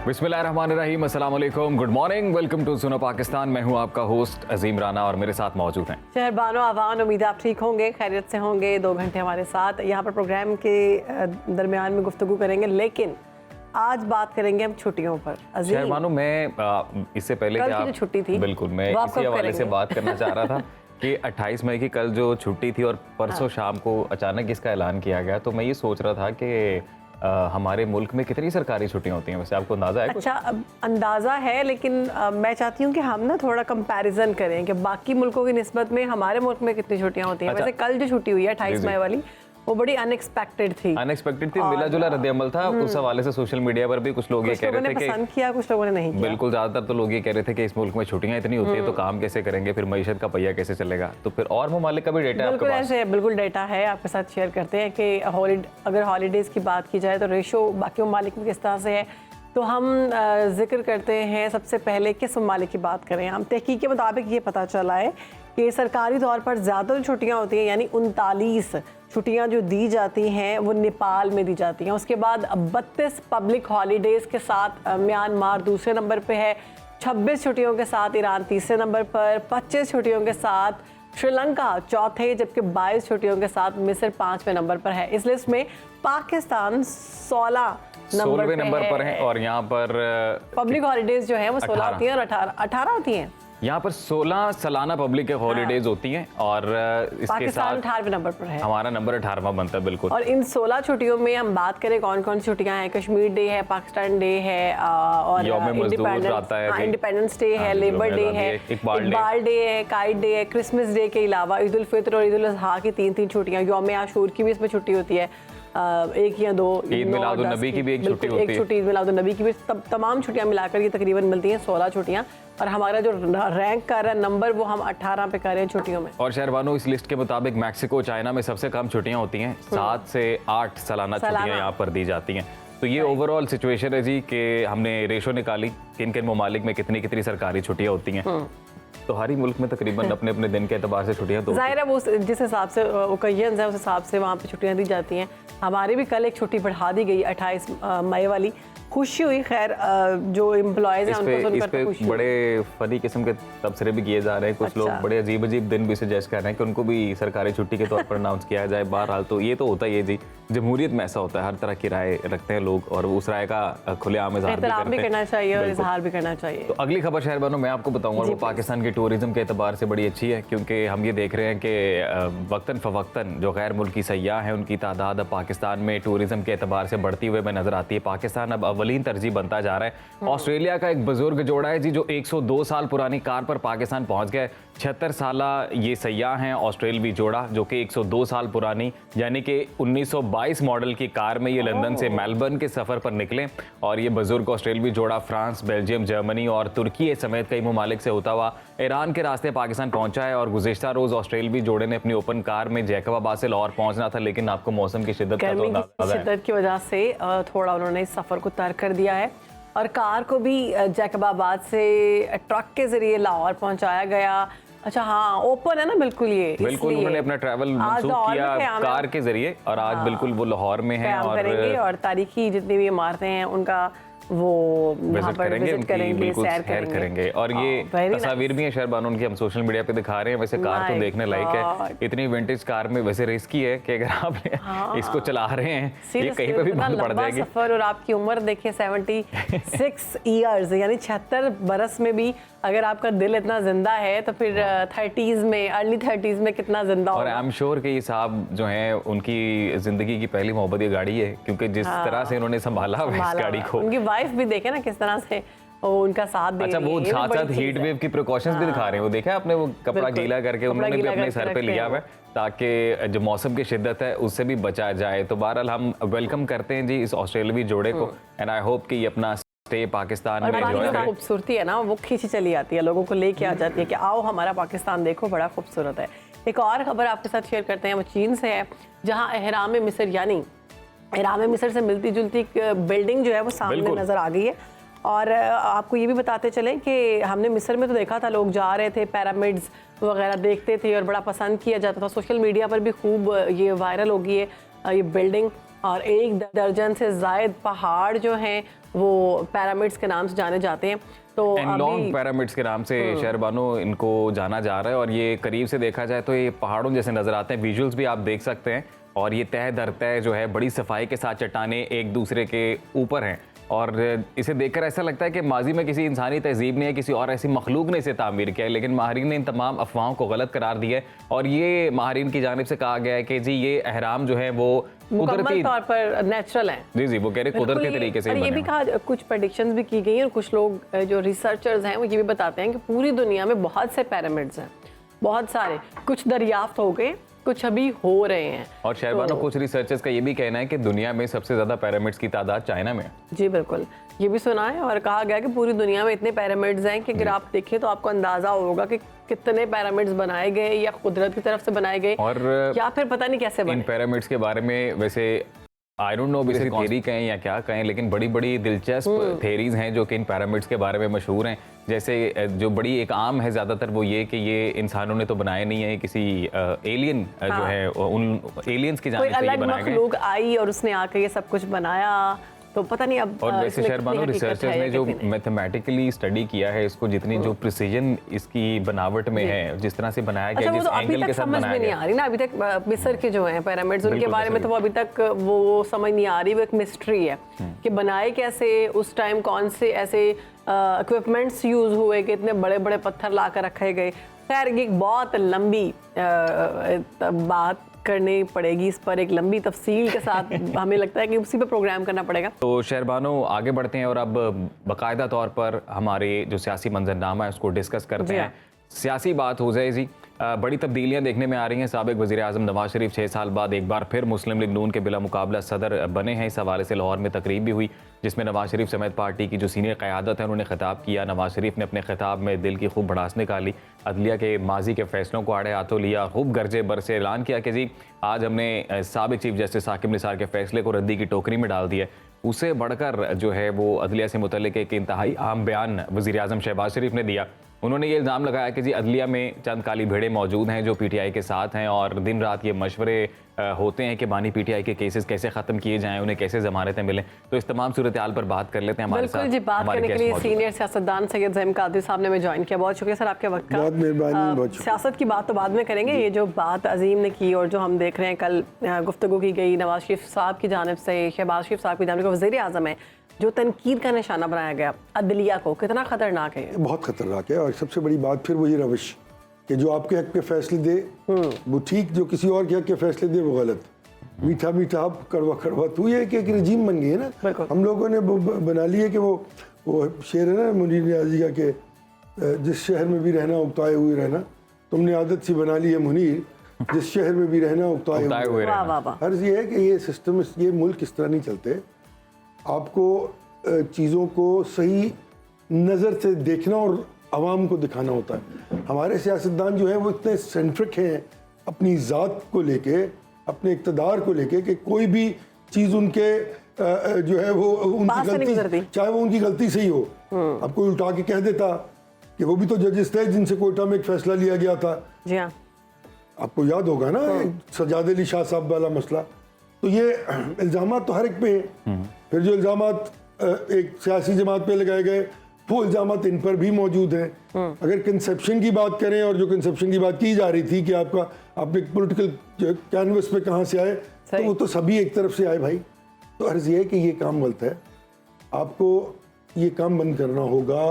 बिस्मिल्लाहिर्रहमानिर्रहीम, अस्सलाम वालेकुम, गुड मॉर्निंग, वेलकम टू सुनो पाकिस्तान। मैं हूं आपका होस्ट अजीम राना और मेरे साथ मौजूद हैं शहरबानो आवान। उम्मीद है आप ठीक होंगे, खैरियत से होंगे। 2 घंटे हमारे साथ यहाँ पर प्रोग्राम के दरमियान में गुफ्तगू करेंगे, लेकिन आज बात करेंगे हम छुट्टियों पर। शहरबानो, मैं इससे पहले कल की जो छुट्टी थी बिल्कुल मैं इसी हवाले से बात करना चाह रहा था कि 28 मई की कल जो छुट्टी थी और परसों शाम को अचानक इसका ऐलान किया गया, तो मैं ये सोच रहा था कि हमारे मुल्क में कितनी सरकारी छुट्टियां होती हैं, वैसे आपको अंदाजा है? अच्छा, अंदाज़ा है, लेकिन मैं चाहती हूँ कि हम ना थोड़ा कंपैरिजन करें कि बाकी मुल्कों की निस्बत में हमारे मुल्क में कितनी छुट्टियां होती हैं। अच्छा। वैसे कल जो छुट्टी हुई है 28 मई वाली, वो बड़ी अनएक्सपेक्टेड थी। मिला जुला रद्द-ए-अमल था। उस हवाले से सोशल मीडिया पर भी कुछ लोग ये कह रहे थे कि पसंद किया, कुछ लोगों ने नहीं किया। बिल्कुल, ज्यादातर तो लोग ये कह रहे थे कि इस मुल्क में छुट्टियां इतनी होती है तो काम कैसे करेंगे, फिर मईशत का पहिया कैसे चलेगा। तो फिर और ममालिक का भी डेटा है आपके पास? ऐसे बिल्कुल डेटा है, आपके साथ शेयर करते हैं कि अगर हॉलीडेज की बात की जाए तो रेशो बाकी ममालिक में किस तरह से है। तो हम जिक्र करते हैं सबसे पहले किस ममालिक की बात करें। हम तहकीक के मुताबिक ये पता चला है कि सरकारी तौर पर ज़्यादा छुट्टियाँ होती हैं, यानी 39 छुट्टियाँ जो दी जाती हैं वो नेपाल में दी जाती हैं। उसके बाद 32 पब्लिक हॉलीडेज़ के साथ म्यांमार दूसरे नंबर पे है, 26 छुट्टियों के साथ ईरान तीसरे नंबर पर, 25 छुट्टियों के साथ श्रीलंका चौथे, जबकि 22 छुट्टियों के साथ मिस्र 5वें नंबर पर है। इस लिस्ट में पाकिस्तान 16वें नंबर पर है और यहाँ पर पब्लिक हॉलीडेज जो है वो 16 होती हैं और 18 होती हैं। यहाँ पर 16 सालाना पब्लिक हॉलीडेज होती हैं और इसके साथ 18वें नंबर पर है। हमारा नंबर 18वां बनता है। बिल्कुल। और इन 16 छुट्टियों में हम बात करें कौन कौन सी छुट्टियां हैं, कश्मीर डे है, पाकिस्तान डे है और इंडिपेंडेंस डे है, लेबर डे है, इकबाल डे है, काइट डे है, क्रिसमस डे के अलावा ईद उल फित्र और ईद उल अज़हा की 3 छुट्टियां, यौम आशूर की भी इसमें छुट्टी होती है, 1 या 2, ईद मिलाद उन नबी की भी एक छुट्टी होती है, एक छुट्टी ईद मिलाद उन नबी की भी। तमाम छुट्टियां मिलाकर ये तकरीबन मिलती हैं 16 छुट्टियां। और हमारा जो रैंक कर रहा है नंबर, वो हम 18 पे कर रहे हैं छुट्टियों में। और शहरबानो, इस लिस्ट के मुताबिक मैक्सिको चाइना में सबसे कम छुट्टियां होती हैं, 7 से 8 सालाना छुट्टियां यहाँ पर दी जाती हैं। तो ये ओवरऑल सिचुएशन है जी कि हमने रेशो निकाली किन किन ममालिक में कितनी कितनी सरकारी छुट्टियां होती हैं। तो हर ही मुल्क में तकरीबन अपने अपने दिन के एतबार से छुट्टियां तो जाहिर है वो जिस हिसाब से ओकेजन्स है उस हिसाब से वहाँ पे छुट्टियां दी जाती हैं। हमारी भी कल एक छुट्टी बढ़ा दी गई 28 मई वाली, खुशी हुई। खैर जो एम्प्लॉयज हैं उनको सुनकर खुशी हुई। बड़े फनी किस्म के तबसरे भी किए जा रहे हैं, कुछ लोग बड़े अजीब अजीब दिन भी सजेस्ट कर रहे हैं कि उनको भी सरकारी छुट्टी के तौर पर अनाउंस किया जाए। बहरहाल तो ये तो होता ही है जी, जमहूरियत में ऐसा होता है, हर तरह की राय रखते हैं लोग और उस राय का खुलेआम इज़हार भी करना चाहिए और इज़हार भी करना चाहिए। तो अगली खबर शहरबानो मैं आपको बताऊंगा, वो पाकिस्तान के टूरिज्म के एतबार से बड़ी अच्छी है, क्योंकि हम ये देख रहे हैं कि वक्तन फवक्तन जो गैर मुल्की सयाह हैं उनकी तादाद अब पाकिस्तान में टूरिज्म के एतबार से बढ़ती हुए नजर आती है। पाकिस्तान अब अव्वलीन तरजीह बनता जा रहा है। ऑस्ट्रेलिया का एक बुजुर्ग जोड़ा है जी जो 102 साल पुरानी कार पर पाकिस्तान पहुंच गए। 76 साल ये सयाह हैं ऑस्ट्रेलवी जोड़ा, जो कि 102 साल पुरानी यानी कि 1922 मॉडल की कार में ये लंदन से मेलबर्न के सफर पर निकले। और ये बुजुर्ग ऑस्ट्रेलवी जोड़ा फ्रांस, बेल्जियम, जर्मनी और तुर्की समेत कई ममालिक से होता हुआ ईरान के रास्ते पाकिस्तान पहुंचा है। और गुज़िश्ता रोज ऑस्ट्रेलवी जोड़े ने अपनी ओपन कार में जैकबाबाद से लाहौर पहुंचना था, लेकिन आपको मौसम की शिद्दत की वजह से थोड़ा उन्होंने इस सफर को तर्क कर दिया है और कार को भी जैकबाबाद से ट्रक के जरिए लाहौर पहुंचाया गया। अच्छा हाँ, ओपन है ना बिल्कुल, ये बिल्कुल उन्होंने अपना ट्रैवल मंसूख किया कार के जरिए और आज बिल्कुल वो लाहौर में है और तारीखी जितनी भी इमारतें हैं उनका वो विजिट करेंगे, सैर करेंगे। और ये तस्वीर भी है शहरबानो उनकी, हम सोशल मीडिया पे दिखा रहे हैं। वैसे कार तो देखने लायक है, इतनी विंटेज कार में वैसे रिस्की है कि अगर आप इसको चला रहे हैं ये कहीं पे भी बंद पड़ जाएगी। सफर और आपकी उम्र देखिए 76 ईयर्स यानी 76 बरस में भी अगर आपका दिल इतना जिंदा है तो फिर 30s में, अर्ली 30s में कितना जिंदा होगा। और आई एम श्योर कि ये साहब जो हैं उनकी जिंदगी की पहली मोहब्बत ये गाड़ी है, क्योंकि जिस तरह से उन्होंने संभाला इस गाड़ी को। उनकी वाइफ भी देखे ना किस तरह से उनका साथ दे। अच्छा, वो साथ साथ हीट वेव की प्रिकॉशंस भी दिखा रहे हैं। वो देखा आपने, वो कपड़ा गीला करके उन्होंने भी अपने सर पे लिया हुआ है ताकि जो मौसम की शिद्दत है उससे भी बचा जाए। तो बहरहाल हम वेलकम करते हैं जी इस ऑस्ट्रेलियावी जोड़े को एंड आई होप कि ये अपना स्टे पाकिस्तान में एंजॉय करें। खूबसूरती है ना वो खींची चली आती है, लोगों को लेके आ जाती है कि आओ हमारा पाकिस्तान देखो, बड़ा खूबसूरत है। एक और खबर आपके साथ शेयर करते हैं, वो चीन से है, जहां एहराम मिस्र यानी एहराम मिस्र से मिलती जुलती बिल्डिंग जो है वो सामने नजर आ गई है। और आपको ये भी बताते चलें कि हमने मिस्र में तो देखा था, लोग जा रहे थे, पिरामिड्स वगैरह देखते थे और बड़ा पसंद किया जाता था। सोशल मीडिया पर भी खूब ये वायरल हो गई है ये बिल्डिंग। और 1 दर्जन से जायद पहाड़ जो हैं वो पिरामिड्स के नाम से जाने जाते हैं। तो एनलॉन्ग पिरामिड्स के नाम से शहरबानो इनको जाना जा रहा है और ये करीब से देखा जाए तो ये पहाड़ों जैसे नजर आते हैं। विजुअल्स भी आप देख सकते हैं और ये तह दर तह जो है बड़ी सफाई के साथ चट्टानें एक दूसरे के ऊपर हैं और इसे देखकर ऐसा लगता है कि माजी में किसी इंसानी तहजीब ने या किसी और ऐसी मखलूक ने इसे तामीर किया है, लेकिन माहरीन ने इन तमाम अफवाहों को गलत करार दिया है और ये माहरीन की जानिब से कहा गया है कि जी ये अहराम जो है वो मुकम्मल तौर पर नेचुरल हैं। जी जी, वो कह रहे कुदरत के तरीके से और ये भी कहा, कुछ प्रेडिक्शंस भी की गई हैं और कुछ लोग जो रिसर्चर्स हैं वो ये भी बताते हैं कि पूरी दुनिया में बहुत से पिरामिड्स हैं, बहुत सारे, कुछ दरियाफ्त हो गए, कुछ अभी हो रहे हैं। और शहरबानो कुछ रिसर्चर्स का ये भी कहना है कि दुनिया में सबसे ज्यादा पिरामिड्स की तादाद चाइना में है। जी बिल्कुल, ये भी सुना है और कहा गया कि पूरी दुनिया में इतने पिरामिड्स हैं कि अगर आप देखें तो आपको अंदाजा होगा कि कितने पिरामिड्स बनाए गए या कुदरत की तरफ से बनाए गए और या फिर पता नहीं कैसे बने। इन पिरामिड्स के बारे में वैसे आई डोंट नो इसे थ्योरी कहें या क्या कहें, लेकिन बड़ी बड़ी दिलचस्प थ्योरीज हैं जो कि इन पिरामिड्स के बारे में मशहूर हैं। जैसे जो बड़ी एक आम है ज़्यादातर वो ये कि ये इंसानों ने तो बनाए नहीं है, किसी एलियन जो है उन एलियंस की जानिब से ये बनाए गए। लोग आई और उसने आके ये सब कुछ बनाया, तो पता नहीं अब। और वैसे शहरबानो रिसर्चर्स ने जो मैथमेटिकली स्टडी किया है इसको, जितनी जो प्रिसीजन इसकी बनावट में है, जिस तरह से बनाया गया, जिस एंगल के साथ बनाया गया, नहीं आ रही ना अभी तक। मिस्र के जो हैं पिरामिड्स उनके बारे में तो वो अभी तक वो समझ नहीं आ रही, वो एक मिस्ट्री है कि बनाए कैसे, उस टाइम कौन से ऐसे इक्विपमेंट्स यूज हुए कि इतने बड़े बड़े पत्थर ला कर रखे गए। खैर ये बहुत लंबी बात करनी पड़ेगी इस पर, एक लंबी तफसील के साथ हमें लगता है कि उसी पे प्रोग्राम करना पड़ेगा। तो शहरबानो आगे बढ़ते हैं और अब बाकायदा तौर पर हमारे जो सियासी मंजरनामा है उसको डिस्कस करते हैं। सियासी बात हो जाए जी, बड़ी तब्दीलियां देखने में आ रही हैं। साबिक वज़ीर आज़म नवाज शरीफ 6 साल बाद एक बार फिर मुस्लिम लीग नून के बिला मुकाबला सदर बने हैं। इस हवाले से लाहौर में तकरीब भी हुई जिसमें नवाज शरीफ समेत पार्टी की जो सीनियर क़यादत है उन्होंने खिताब किया। नवाज शरीफ ने अपने खिताब में दिल की खूब भड़ास निकाली, अदलिया के माजी के फैसलों को आड़े हाथों लिया, खूब गर्जे बर से ऐलान किया कि जी आज हमने साबिक चीफ जस्टिस साकिब निसार के फैसले को रद्दी की टोकरी में डाल दिया। उसे बढ़कर जो है वो अदलिया से मुतल्लिक एक इंतहाई आम बयान वज़ीर आज़म शहबाज शरीफ ने दिया। उन्होंने ये इल्ज़ाम लगाया कि जी अदलिया में चंद काली भेड़ें मौजूद हैं जो पीटीआई के साथ हैं और दिन रात ये मशवरे होते हैं कि बानी पीटीआई के केसेस कैसे ख़त्म किए जाएं, उन्हें कैसे ज़मानतें मिलें। तो इस तमाम सूरत हाल पर बात कर लेते हैं। हमारे साथ जी बात करने के लिए सीनियर सियासतदान सैयद ज़हीम कादरी साहब ने हमें ज्वाइन किया। बहुत शुक्रिया सर आपके वक्त का। बहुत मेहरबानी। सियासत की बात तो बाद में करेंगे, ये जो बात अजीम ने की और जो हम देख रहे हैं कल गुफ्तगू की गई नवाज शरीफ साहब की जानिब से, शहबाज शरीफ साहब की जानिब से, वज़ीर आज़म है, जो तनकीद का निशाना बनाया गया अदलिया को, कितना खतरनाक है? बहुत खतरनाक है। और सबसे बड़ी बात फिर वही रविश कि जो आपके हक के फैसले दे वो ठीक, जो किसी और के हक के फैसले दे वो गलत। मीठा मीठा अब कड़वा कड़वा तू, ये कि एक रजीम बन गई है ना। हम लोगों ने बना ली है कि वो शेर है ना मुनीर नियाज़ी का कि जिस शहर में भी रहना उकताए हुए रहना, तुमने आदत सी बना ली है मुनीर, जिस शहर में भी रहना उकताए हुए रहना। हर्ज ये है कि ये सिस्टम, ये मुल्क इस तरह नहीं चलते। आपको चीज़ों को सही नज़र से देखना और आवाम को दिखाना होता है। हमारे सियासतदान जो हैं वो इतने सेंट्रिक हैं अपनी ज़ात को लेके, अपने इक़्तिदार को लेके, कि कोई भी चीज़ उनके जो है वो उनकी गलती, चाहे वो उनकी गलती से ही हो, अब कोई उल्टा के कह देता कि वो भी तो जजेस थे जिनसे कोयटा में एक फैसला लिया गया था। जी हाँ, आपको याद होगा ना सजाद अली शाह साहब वाला मसला। तो ये इल्ज़ाम तो हर एक पे हैं। फिर जो इल्ज़ाम एक सियासी जमात पे लगाए गए वो इल्ज़ाम इन पर भी मौजूद हैं। अगर कंसेप्शन की बात करें, और जो कंसेप्शन की बात की जा रही थी कि आप एक पॉलिटिकल कैनवस पे कहाँ से आए, तो वो तो सभी एक तरफ से आए भाई। तो अर्ज़ ये है कि ये काम गलत है, आपको ये काम बंद करना होगा।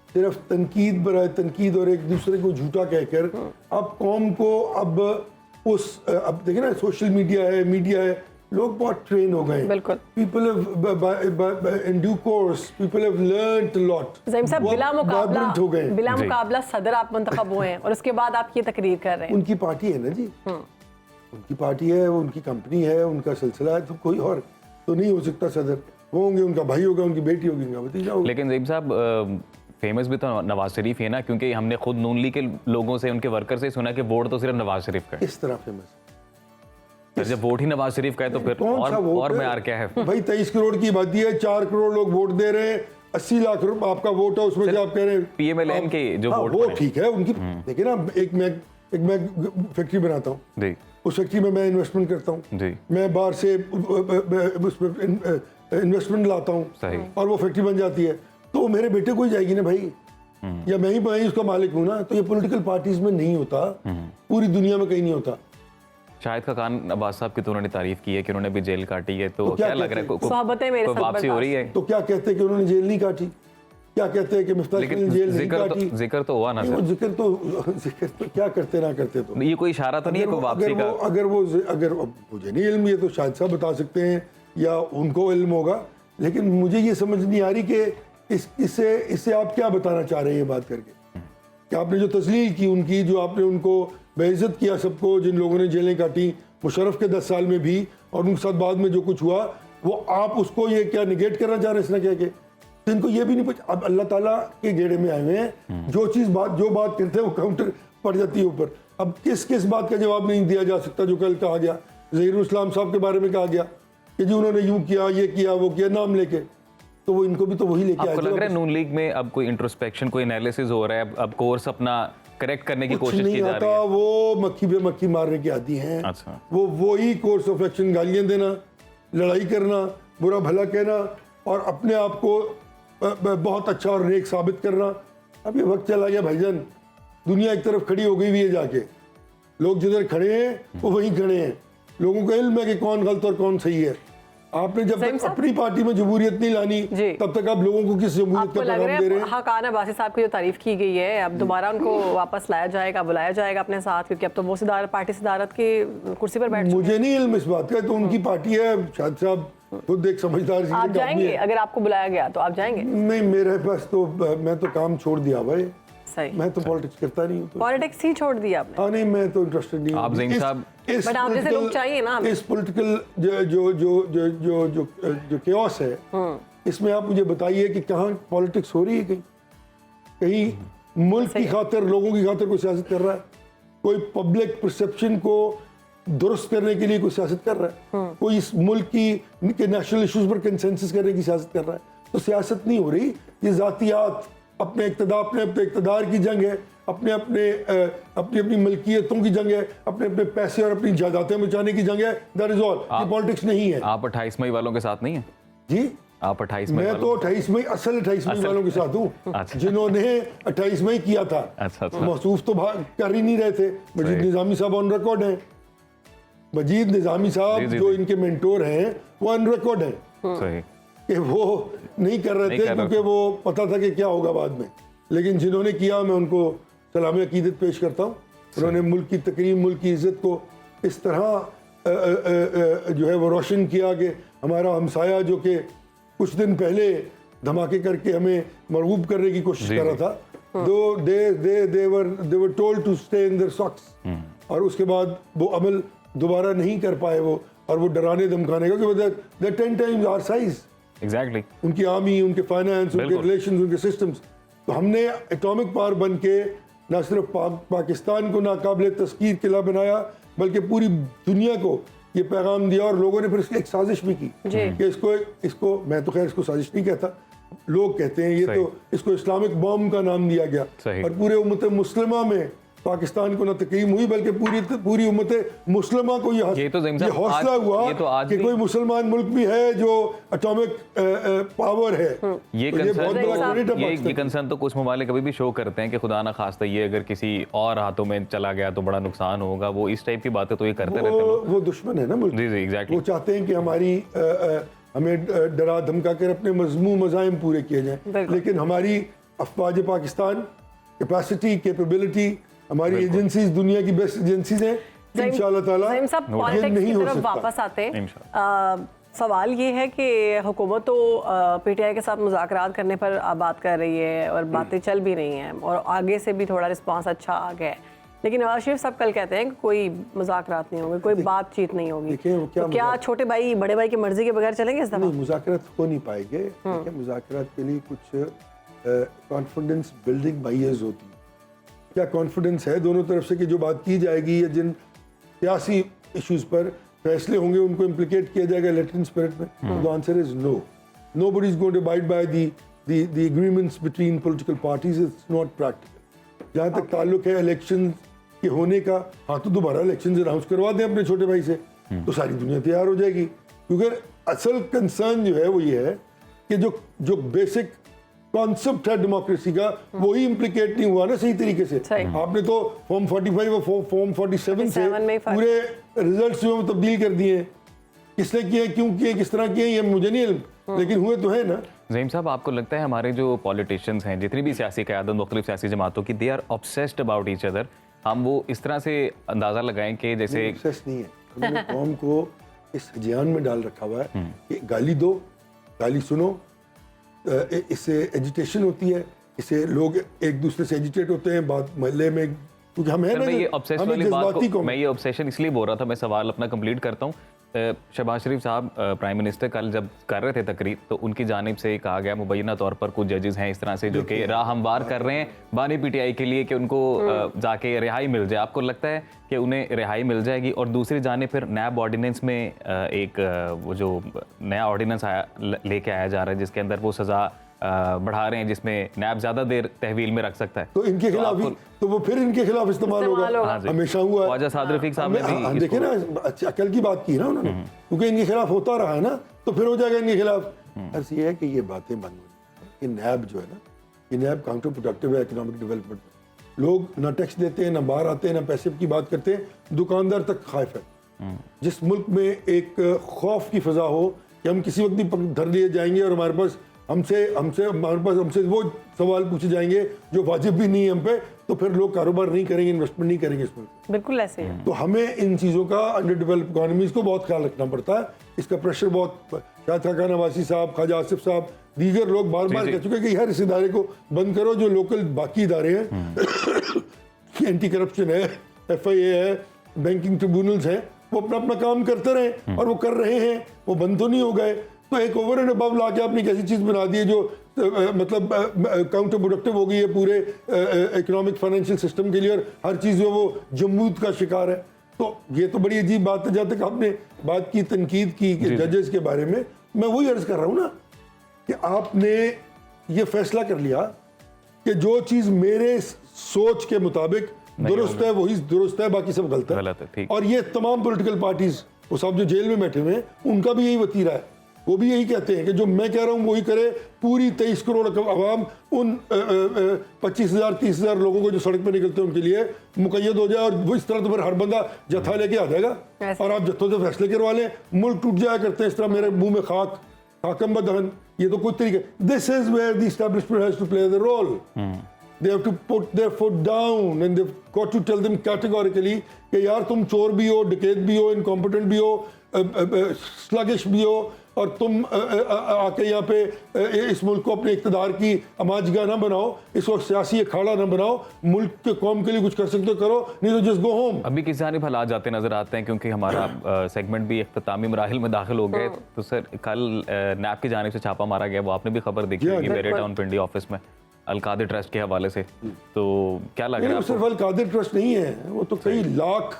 सिर्फ तनकीद बराए तनकीद और एक दूसरे को झूठा कहकर अब कौम को अब देखिए ना, सोशल मीडिया है, मीडिया है, लोग बहुत ट्रेन हो गए। बिल्कुल। People in due course people have learned a lot. Zaheem साहब, बिला गए। मुकाबला सदर आप मुंतखब हुए हैं और उसके बाद आप ये तकरीर कर रहे हैं। उनकी पार्टी है ना जी, उनकी पार्टी है, वो उनकी कंपनी है, उनका सिलसिला है, तो कोई और तो नहीं हो सकता सदर। वो होंगे, उनका भाई होगा, उनकी बेटी होगी, उनका भतीजा होगा। लेकिन ज़हीम साहब फेमस भी तो नवाज शरीफ है ना, क्योंकि हमने खुद नून लीग के लोगों से, उनके वर्कर से सुना कि वोट तो सिर्फ नवाज शरीफ का है। इस तरह फेमस फिर जब वोट ही नवाज शरीफ का है तो फिर और मयार क्या है? भाई 23 करोड़ की आबादी है, 4 करोड़ लोग वोट दे रहे हैं, 80 लाख रुपए आपका वोट है, उसमें से आप कह रहे हैं पीएमएलएन के जो वोट, वो ठीक है उनकी। देखिए ना, एक मैं फैक्ट्री बनाता हूँ, उस फैक्ट्री में मैं इन्वेस्टमेंट करता हूँ, जी मैं बाहर से उसमें इन्वेस्टमेंट लाता हूँ सही। और वो फैक्ट्री बन जाती है, तो वो मेरे बेटे को ही जाएगी ना भाई, या मैं ही उसका मालिक हूँ ना। तो ये पॉलिटिकल पार्टीज में नहीं होता, पूरी दुनिया में कहीं नहीं होता। शाहिद खान अब्बास साहब की तो उन्होंने तारीफ की है कि उन्होंने भी जेल काटी है, तो क्या क्या लग रहा है सोहबतें मेरे कोई साथ वापसी हो रही है? तो क्या कहते हैं कि उन्होंने जेल नहीं काटी? क्या कहते हैं कि मिफ्ताह लेकिन ने जेल नहीं काटी? जिक्र तो हुआ ना नहीं, सर। वो जिक्र तो क्या करते ना करते तो ये कोई इशारा तो नहीं है कोई वापसी का? अगर मुझे नहीं इल्म, ये तो शायद साहब बता सकते हैं या उनको इल्म होगा, लेकिन मुझे ये समझ नहीं आ रही कि इससे आप क्या बताना चाह रहे हैं ये बात करके, कि आपने जो तस्लील की उनकी, जो आपने उनको बेइज्जत किया सबको, जिन लोगों ने जेलें काटी मुशर्रफ के 10 साल में भी, और उनके साथ बाद में जो कुछ हुआ, वो आप उसको ये क्या निगेट करना चाह रहे हैं इसने? क्या के तो इनको ये भी नहीं पता। अब अल्लाह ताला के गेड़े में आए हुए हैं, जो बात करते हैं वो काउंटर पड़ जाती है ऊपर। अब किस बात का जवाब नहीं दिया जा सकता जो कल कहा गया, ज़हीरुल इस्लाम साहब के बारे में कहा गया कि जी उन्होंने यूं किया, ये किया, वो किया, नाम लेके, तो वो इनको भी तो वही लेके आए। आपको लग रहा है नून लीग में अब कोई इंट्रोस्पेक्शन, कोई एनालिसिस हो रहा है, अब कोर्स अपना करेक्ट करने की कोशिश की जा रही है? वो मक्खी पे मक्खी मारने की आदी हैं। अच्छा। वो वही कोर्स ऑफ एक्शन, गालियां देना, लड़ाई करना, बुरा भला कहना और अपने आप को बहुत अच्छा और नेक साबित करना। अब ये वक्त चला गया भाईजान, दुनिया एक तरफ खड़ी हो गई हुई है जाके, लोग जिधर खड़े हैं वो वहीं खड़े हैं, लोगों को इल्म है कि कौन गलत और कौन सही है। आपने जब तक अपनी पार्टी में जमहूरियत नहीं लानी, तब तक आप लोगों को किस जमहूरियत का पैगाम दे रहे हैं? खान अब्बासी साहब की जो तारीफ की गई है, अब दोबारा उनको वापस लाया जाएगा, बुलाया जाएगा अपने साथ, क्योंकि अब तो वो पार्टी सदारत की कुर्सी पर बैठ चुके हैं। मुझे नहीं इल्म इस बात का, तो उनकी पार्टी है, शायद साहब खुद एक समझदार। आप जाएंगे अगर आपको बुलाया गया तो आप जाएंगे? नहीं, मेरे पास तो मैं तो काम छोड़ दिया भाई, सही, मैं तो पॉलिटिक्स करता नहीं हूँ। पॉलिटिक्स ही छोड़ दिया आपने? हाँ नहीं, मैं तो इंटरेस्टेड नहीं हूँ। आप ज़हीन साहब, बट आप जैसे लोग चाहिए ना, इस पॉलिटिकल जो केओस है, इसमें आप मुझे बताइए कि कहाँ पॉलिटिक्स हो रही है? कहीं मुल्क की खातिर, लोगों की खातिर कोई सियासत कर रहा है? कोई पब्लिक परसेप्शन को दुरुस्त करने के लिए कोई सियासत कर रहा है? कोई इस मुल्क के नेशनल इश्यूज पर कंसेंसस करने की सियासत कर रहा है? तो सियासत नहीं हो रही, ये जातियात, अपने इक़्तिदार की जंग है, अपनी मलकियतों की जंग है, अपने पैसे और अपनी जायदादें बचाने की जंग है। That is all. ये पॉलिटिक्स नहीं है। आप 28 मई वालों के साथ नहीं है जी? आप 28 मई? मैं तो 28 मई, असल 28 मई वालों के साथ हूँ, जिन्होंने 28 मई किया था। अच्छा। महसूस तो कर ही नहीं रहे थे। मजीद निजामी साहब ऑन रिकॉर्ड हैं, मजीद निजामी साहब जो इनके मेंटोर हैं वो ऑन रिकॉर्ड हैं कि वो नहीं कर रहे थे, क्योंकि वो पता था कि क्या होगा बाद में। लेकिन जिन्होंने किया, मैं उनको सलामी अकीदत पेश करता हूँ। उन्होंने मुल्क की तकरीम, मुल्क की इज्जत को इस तरह जो है वो रोशन किया कि हमारा हमसाया, जो कि कुछ दिन पहले धमाके करके हमें मरगूब करने की कोशिश कर रहा था, they were told to stay in their socks, और उसके बाद वो अमल दोबारा नहीं कर पाए वो, और वो डराने धमकाने का कि दे 10 टाइम्स आवर साइज। एग्जैक्टली। उनकी आर्मी, उनके फाइनेंस, उनके रिलेशंस, उनके सिस्टम्स। तो हमने एटॉमिक पावर बन के न सिर्फ पाकिस्तान को नाकाबिले तस्कीर किला बनाया, बल्कि पूरी दुनिया को ये पैगाम दिया। और लोगों ने फिर एक साजिश भी की कि इसको मैं तो खैर इसको साजिश नहीं कहता, लोग कहते हैं ये तो, इसको इस्लामिक बॉम्ब का नाम दिया गया। और पूरे उम्मत मुस्लिमा में पाकिस्तान को न तकरीम हुई, बल्कि पूरी उम्मत मुस्लिमा को ये हौसला हुआ कि कोई मुसलमान मुल्क भी है जो एटॉमिक पावर है। ये कंसर्न तो कुछ ममालिक अभी भी शो करते हैं कि खुदा ना खास्ता ये अगर किसी और हाथों में चला गया तो बड़ा नुकसान होगा। वो इस टाइप की बातें तो ये करते रहते हैं। वो दुश्मन है ना मुल्क। जी एग्जैक्टली। वो चाहते हैं कि हमें डरा धमका कर अपने मज़ाहिम पूरे किए जाएं, लेकिन हमारी अफवाज पाकिस्तान कैपेसिटी, कैपेबिलिटी, हमारी एजेंसीज दुनिया की बेस्ट एजेंसीज हैं। इंशाअल्लाह ताला ये नहीं हो सकता। वापस आते सवाल ये है कि हुकूमत तो पीटीआई के साथ मुज़ाकरात करने पर बात कर रही है और बातें चल भी रही हैं, और आगे से भी थोड़ा रिस्पांस अच्छा आ गया है, लेकिन नवाज शरीफ साहब कल कहते हैं कि कोई मुज़ाकरात नहीं होंगे, कोई बातचीत नहीं होगी। तो क्या छोटे भाई बड़े भाई की मर्जी के बगैर चलेंगे इस दफा? मुज़ाकरात हो नहीं पाएंगे। मुज़ाकरात के लिए कुछ कॉन्फिडेंस बिल्डिंग बाइयर्स होती है। क्या कॉन्फिडेंस है दोनों तरफ से कि जो बात की जाएगी या जिन सियासी इश्यूज पर फैसले होंगे उनको इम्प्लिकेट किया जाएगा लेटरिन स्पिरिट में? The answer is no. Nobody is going to abide by the agreements between political parties. It's not practical. जहाँ तक ताल्लुक है इलेक्शन के होने का, हाँ तो दोबारा इलेक्शन अनाउंस करवा दें अपने छोटे भाई से, तो सारी दुनिया तैयार हो जाएगी। क्योंकि असल कंसर्न जो है वो ये है कि जो बेसिक कॉन्सेप्ट है डेमोक्रेसी का वही इम्प्लीकेट नहीं हुआ ना सही तरीके से। आपने तो फॉर्म 45 और फॉर्म 47 से पूरे रिजल्ट्स जो तब्दील कर दिए। किसने किए, क्यों किए, किस तरह किए, ये मुझे नहीं इल्म, लेकिन हुए तो है ना। ज़हीम साहब, आपको लगता है हमारे जो पॉलिटिशियंस हैं, जितनी भी सियासी क़यादत मुख्तलिफ सियासी जमातों की, they are obsessed about each other? हम वो इस तरह से अंदाज़ा लगाएं कि जैसे ऑब्सेस्ड नहीं है, हमने कौम को इस हजियान में डाल रखा हुआ है कि गाली दो, गाली सुनो, इससे एजिटेशन होती है, इससे लोग एक दूसरे से एजिटेट होते हैं बात मोहल्ले में, क्योंकि हम है ना, ये ऑब्सेशन वाली बात को मैं ये ऑब्सेशन इसलिए बोल रहा था, मैं सवाल अपना कंप्लीट करता हूँ। शहबाज शरीफ साहब प्राइम मिनिस्टर कल जब कर रहे थे तकरीर, तो उनकी जानिब से कहा गया मुबैना तौर पर कुछ जजेस हैं इस तरह से जो कि राह हमवार कर रहे हैं बानी पीटीआई के लिए कि उनको जाके रिहाई मिल जाए। आपको लगता है कि उन्हें रिहाई मिल जाएगी? और दूसरी जानिब फिर नैब ऑर्डिनेंस में एक वो जो नया ऑर्डिनेंस लेके आया जा रहा है जिसके अंदर वो सज़ा बढ़ा रहे हैं, जिसमें नैब ज्यादा देर तहवील में रख सकता है, तो इनके खिलाफ ही तो वो फिर इनके खिलाफ इस्तेमाल होगा। हमेशा हुआ है। ख्वाजा साद रफीक साहब ने भी देखिए ना, अकल की बात की ना उन्होंने, क्योंकि इनके खिलाफ होता रहा है ना, तो फिर हो जाएगा इनके खिलाफ। अर्थ ये है कि ये बातें बंद हो, ये नैब जो है ना, ये नैब काउंटर प्रोडक्टिव है इकोनॉमिक डेवलपमेंट में। लोग ना टैक्स देते हैं, ना बाहर आते हैं, ना पैसे की बात करते हैं, दुकानदार तक खौफ है। जिस मुल्क में एक खौफ की फजा हो कि हम किसी वक्त भी धर लिए जाएंगे और हमारे पास हमसे वो सवाल पूछे जाएंगे जो वाजिब भी नहीं है हम पे, तो फिर लोग कारोबार नहीं करेंगे, इन्वेस्टमेंट नहीं करेंगे इसमें। बिल्कुल ऐसे है। तो हमें इन चीज़ों का अंडर डेवलप इकोनॉमीज को बहुत ख्याल रखना पड़ता है। इसका प्रेशर बहुत, शायद खान नवासी साहब, ख्वाजा आसिफ साहब, दीगर लोग बार बार कह चुके हैं कि हर इस इदारे को बंद करो। जो लोकल बाकी इदारे हैं, एंटी करप्शन है, FIA है, बैंकिंग ट्रिब्यूनल्स हैं, वो अपना अपना काम करते रहे और वो कर रहे हैं, वो बंद तो नहीं हो गए। तो एक ओवर एंड अबव लाके आपने एक ऐसी चीज़ बना दी है जो मतलब काउंटर प्रोडक्टिव हो गई है पूरे इकोनॉमिक फाइनेंशियल सिस्टम के लिए, और हर चीज़ जो वो जमूद का शिकार है। तो ये तो बड़ी अजीब बात है। जहाँ तक आपने बात की तनकीद की जजेस के बारे में, मैं वही अर्ज कर रहा हूँ ना कि आपने ये फैसला कर लिया कि जो चीज़ मेरे सोच के मुताबिक दुरुस्त है वही दुरुस्त है, बाकी सब गलत है। और ये तमाम पॉलिटिकल पार्टीज, वो सब जो जेल में बैठे हुए हैं, उनका भी यही वतीरा है। वो भी यही कहते हैं कि जो मैं कह रहा हूँ वही करे। पूरी 23 करोड़ आवाम उन 25,000 30,000 लोगों को जो सड़क पर निकलते हैं उनके लिए मुकैयद हो जाए, और वो इस तरह तो फिर हर बंदा जत्था लेके आ जाएगा और आप जत्थों से फैसले करवा लें, मुल्क टूट जाया करते हैं। इस तरह मेरे मुंह में खाकम बदहन, ये तो कुछ तरीके। This is where the establishment has to play the role. They have to put their foot down and they've got to tell them categorically कि यार तुम चोर भी हो, डकैत भी हो, इनकॉम्पिटेंट भी हो, स्लगिश भी हो, और तुम आके यहाँ पे इस मुल्क को अपने इक़्तिदार की अमाजगाह ना बनाओ, इसको सियासी अखाड़ा ना बनाओ। मुल्क के कौम के लिए कुछ कर सकते हो करो, नहीं तो जस्ट गो होम। अभी किस जानिब हालात जाते नजर आते हैं, क्योंकि हमारा सेगमेंट भी इख्तितामी मराहिल में दाखिल हो गए। तो सर कल नैब की जानिब से छापा मारा गया, वो आपने भी खबर देखी होगी मेरे टाउन पिंडी ऑफिस में अलकादिर ट्रस्ट के हवाले से। तो क्या लग रहा है? सिर्फ अलकादिर ट्रस्ट नहीं है, वो तो कई लाख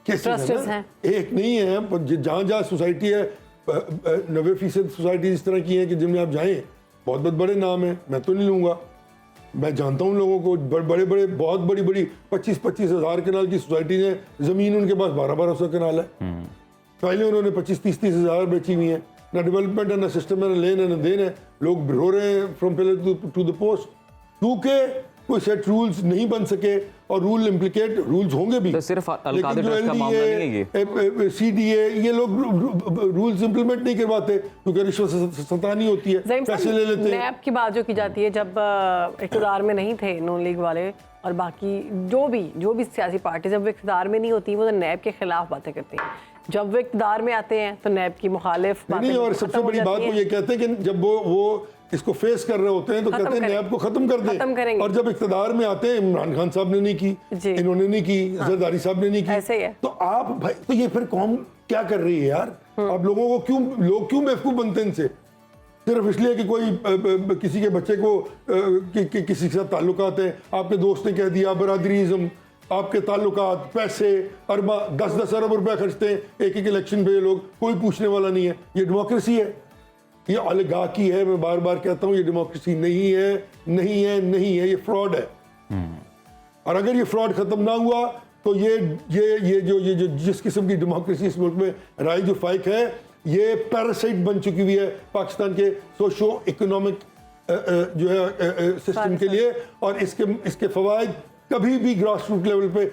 केसेस हैं, एक नहीं है। जहाँ जहाँ सोसाइटी है, 90% सोसाइटी इस तरह की है कि जिनमें आप जाएं बहुत बड़े नाम है, मैं तो नहीं लूँगा, मैं जानता हूँ लोगों को, बड़े बड़े बहुत बड़ी 25-25 हज़ार कनाल की सोसाइटी है, ज़मीन उनके पास 1200 कनाल है। पहले उन्होंने 25-30 हज़ार बेची हुई है। ना डेवलपमेंट है, ना सिस्टम है, ना लेन है, ना देन है। लोग रो रहे हैं from pillar to the post, क्योंकि कोई सेट रूल्स नहीं बन सके, और रूल इम्प्लीकेट रूल्स होंगे भी। तो सिर्फ अलकादिर ट्रस्ट का मामला नहीं है ये। CDA, ये लोग रूल्स इंप्लीमेंट नहीं करवाते क्योंकि रिश्वत सतानी होती है, पैसे ले लेते हैं। नैब की बात जो की जाती है, जब इक़्तिदार में नहीं थे नून लीग वाले और बाकी जो भी सियासी पार्टी, जब वो इक़्तिदार में नहीं होती वो तो नैब के खिलाफ बातें करती हैं। जब वो इक़्तिदार में आते हैं तो नैब की मुखालिफ बातें नहीं। और सबसे बड़ी बात वो ये कहते हैं कि जब वो इसको फेस कर रहे होते हैं तो कहते हैं नैब को खत्म कर दें, और जब इक़्तिदार में आते हैं, इमरान खान साहब ने नहीं की, इन्होंने नहीं की, जरदारी साहब ने नहीं की, ऐसे ही है। तो आप भाई, तो ये फिर कौम क्या कर रही है यार? आप लोगों को लोग क्यों बेवकूफ बनते हैं इनसे? सिर्फ इसलिए कि कोई किसी के बच्चे को किसी के साथ ताल्लुकात है, आपके दोस्त ने कह दिया, बरादरीज़म, आपके ताल्लुकात, पैसे, अरबा 10-10 अरब रुपए खर्चते हैं एक इलेक्शन पे, ये लोग, कोई पूछने वाला नहीं है। ये डेमोक्रेसी है? ये ओलिगार्की है। मैं बार बार कहता हूँ ये डेमोक्रेसी नहीं है, ये फ्रॉड है। और अगर ये फ्रॉड खत्म ना हुआ तो ये जो जिस किस्म की डेमोक्रेसी इस मुल्क में राय जो फाइक है, ये पैरासाइट बन चुकी हुई है पाकिस्तान के सोशो इकोनॉमिक जो है सिस्टम के लिए, और इसके फवायद कभी भी ग्रास रूट लेवल पे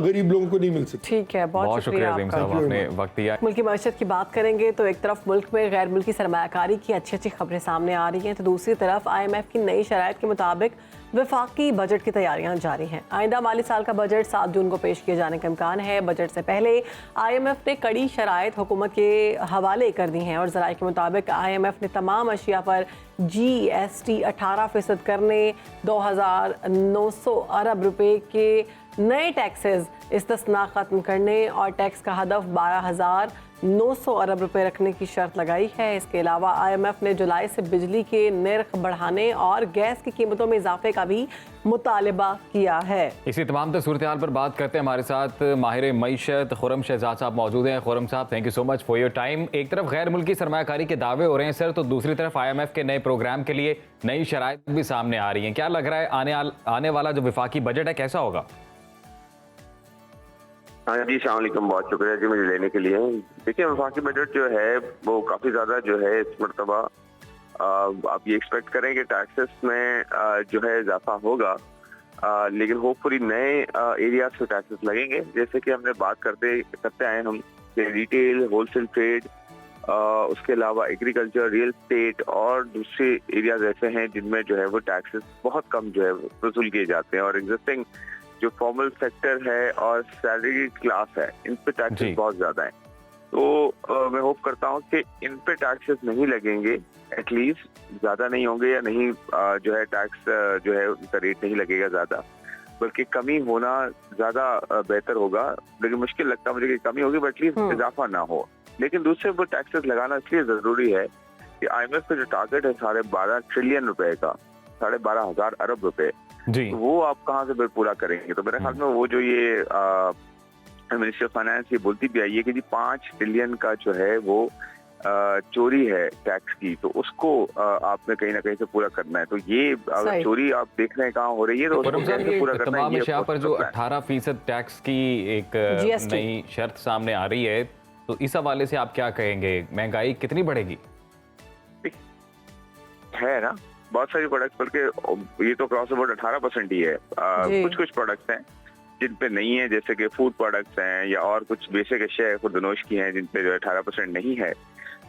गरीब लोगों को नहीं मिल सकते। ठीक है, बहुत शुक्रिया आपका, आपने वक्त दिया। मुल्की मईशत की बात करेंगे तो एक तरफ मुल्क में गैर मुल्की सरमायाकारी की अच्छी अच्छी खबरें सामने आ रही हैं, तो दूसरी तरफ IMF की नई शराइत के मुताबिक वफाकी बजट की तैयारियां जारी हैं। आइंदा माली साल का बजट 7 जून को पेश किए जाने का इम्कान है। बजट से पहले IMF ने कड़ी शराइत हुकूमत के हवाले कर दी हैं और ज़राए के मुताबिक IMF ने तमाम अशिया पर GST 18% करने, 2,900 अरब रुपए के नए टैक्सेस इस्तिस्ना ख़त्म करने और टैक्स का हदफ 12,900 अरब रुपए रखने की शर्त लगाई है। इसके अलावा IMF ने जुलाई से बिजली के निर्ख बढ़ाने और गैस की कीमतों में इजाफे का भी मुतालबा किया है। इसी तमाम तर सूरत हाल पर बात करते हैं। हमारे साथ माहिर मईशत खुर्रम शहजाद साहब मौजूद हैं। खुर्रम साहब, thank you so much for your time. एक तरफ गैर मुल्की सरमायाकारी के दावे हो रहे हैं सर, तो दूसरी तरफ IMF के नए प्रोग्राम के लिए नई शराइत भी सामने आ रही हैं। क्या लग रहा है आने वाला जो वफाकी बजट है कैसा होगा? हाँ जी, अस्सलाम वालेकुम, बहुत शुक्रिया जी मुझे लेने के लिए। देखिए, वफाकी बजट जो है वो काफ़ी ज़्यादा जो है इस मरतबा आप ये एक्सपेक्ट करें कि टैक्सेस में जो है इजाफा होगा, लेकिन होपफुली नए एरियाज से टैक्सेस लगेंगे। जैसे कि हमने बात करते आए हम कि रिटेल, होलसेल ट्रेड, उसके अलावा एग्रीकल्चर, रियल एस्टेट और दूसरे एरियाज ऐसे हैं जिनमें जो है वो टैक्सेस बहुत कम जो है वसूल किए जाते हैं, और एग्जिस्टिंग जो फॉर्मल सेक्टर है और सैलरी क्लास है, इन पे टैक्सेस बहुत ज्यादा है। तो मैं होप करता हूँ कि इन पे टैक्सेस नहीं लगेंगे, एटलीस्ट ज्यादा नहीं होंगे, या नहीं जो है टैक्स जो है उनका रेट नहीं लगेगा ज्यादा, बल्कि कमी होना ज्यादा बेहतर होगा। लेकिन मुश्किल लगता है मुझे कि कमी होगी, बट एटलीस्ट इजाफा ना हो। लेकिन दूसरे पर टैक्सेस लगाना इसलिए जरूरी है कि IMF का जो टारगेट है 12.5 ट्रिलियन रुपए का, 12,500 अरब रुपए, जी, तो वो आप कहाँ से फिर पूरा करेंगे? तो मेरे ख्याल में वो जो ये मिनिस्ट्री ऑफ फाइनेंस ये बोलती भी आई है कि जी 5 ट्रिलियन का जो है वो चोरी है टैक्स की, तो उसको आपने कहीं ना कहीं से पूरा करना है। तो ये अगर चोरी आप देख रहे हैं कहाँ हो रही है, तो उसको कैसे पूरा करना है? तमाम अशिया पर जो 18% टैक्स की एक नई शर्त सामने आ रही है, तो इस हवाले से आप क्या कहेंगे? महंगाई कितनी बढ़ेगी? है ना, बहुत सारी प्रोडक्ट्स, बल्कि ये तो क्रॉस ओवर 18% ही है। कुछ प्रोडक्ट्स हैं जिन पे नहीं है, जैसे कि फूड प्रोडक्ट्स हैं या और कुछ बेसिक अशिया खुर्दनोश की हैं जिन पे जो है 18% नहीं है।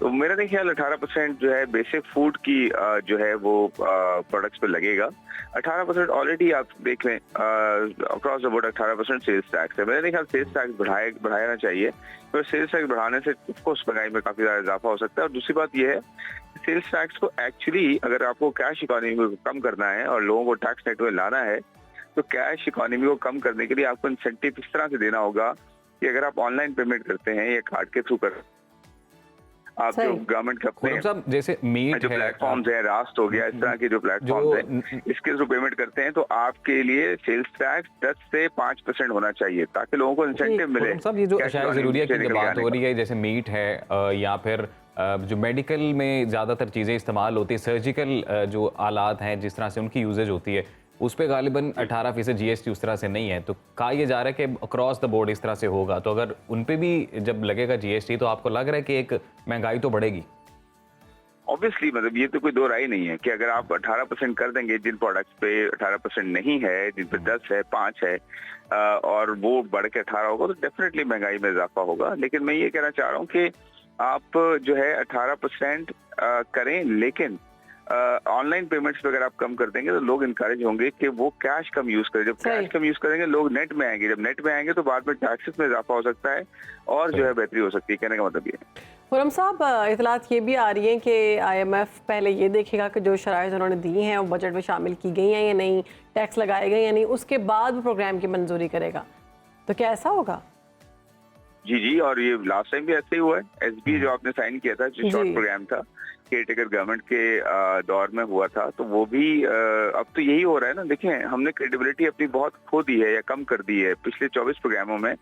तो मेरा नहीं ख्याल 18% जो है बेसिक फूड की जो है वो प्रोडक्ट्स पे लगेगा। 18% ऑलरेडी आप देख लें across the board 18% sales tax है। मेरा नहीं ख्याल सेल्स टैक्स बढ़ाना चाहिए, तो सेल्स टैक्स बढ़ाने से ऑफकोर्स महंगाई में काफी ज्यादा इजाफा हो सकता है। और दूसरी बात यह है, सेल्स टैक्स को एक्चुअली अगर आपको कैश इकोनॉमी को कम करना है और लोगों को टैक्स नेट में लाना है, तो कैश इकोनॉमी को कम करने के लिए आपको इंसेंटिव इस तरह से देना होगा कि अगर आप ऑनलाइन पेमेंट करते हैं या कार्ड के थ्रू कर, आप जो गवर्नमेंट के अपने जैसे मीट जो प्लेटफॉर्म्स है, रास्ट हो गया, इस तरह के जो प्लेटफॉर्म्स हैं, इसके थ्रू पेमेंट करते हैं, तो आपके लिए सेल्स टैक्स 10 से 5% होना चाहिए ताकि लोगों को इंसेंटिव मिले। सब ये जो अशिया ज़रूरिया की बात हो रही है, जैसे मीट है या फिर जो मेडिकल में ज़्यादातर चीज़ें इस्तेमाल होती है, सर्जिकल जो आलात हैं जिस तरह से उनकी यूजेज होती है, उस पर गालिबन 18% GST उस तरह से नहीं है। तो कहा यह जा रहा है कि अक्रॉस द बोर्ड इस तरह से होगा, तो अगर उन पे भी जब लगेगा GST, तो आपको लग रहा है कि एक महंगाई तो बढ़ेगी? ऑब्वियसली, मतलब ये तो कोई दो राय नहीं है कि अगर आप 18% कर देंगे जिन प्रोडक्ट्स पे 18% नहीं है, जिन पे 10 है, 5 है, और वो बढ़ के 18 होगा, तो डेफिनेटली महंगाई में इजाफा होगा। लेकिन मैं ये कहना चाह रहा हूँ कि आप जो है 18% करें, लेकिन ऑनलाइन पेमेंट्स पे अगर आप कम कर देंगे तो लोग इनकरेज होंगे कि वो कैश कम यूज करें। जब कैश कम यूज करेंगे लोग नेट में आएंगे, जब नेट में आएंगे तो बाद में टैक्सेस में इजाफा हो सकता है और जो है बेहतरी हो सकती है। कहने का मतलब ये है। खुर्रम साहब, इतलात ये भी आ रही हैं कि IMF पहले ये देखेगा कि जो शराइत उन्होंने दी हैं वो बजट में शामिल की गई हैं या नहीं, टैक्स लगाए गए या नहीं, उसके बाद वो प्रोग्राम की मंजूरी करेगा। तो क्या ऐसा होगा? जी, और ये लास्ट टाइम भी ऐसे ही हुआ है। SBA जो आपने साइन किया था, जो शॉर्ट प्रोग्राम था, केयरटेकर गवर्नमेंट के दौर में हुआ था, तो वो भी अब तो यही हो रहा है ना। देखिए, हमने क्रेडिबिलिटी अपनी बहुत खो दी है या कम कर दी है। पिछले 24 प्रोग्रामों में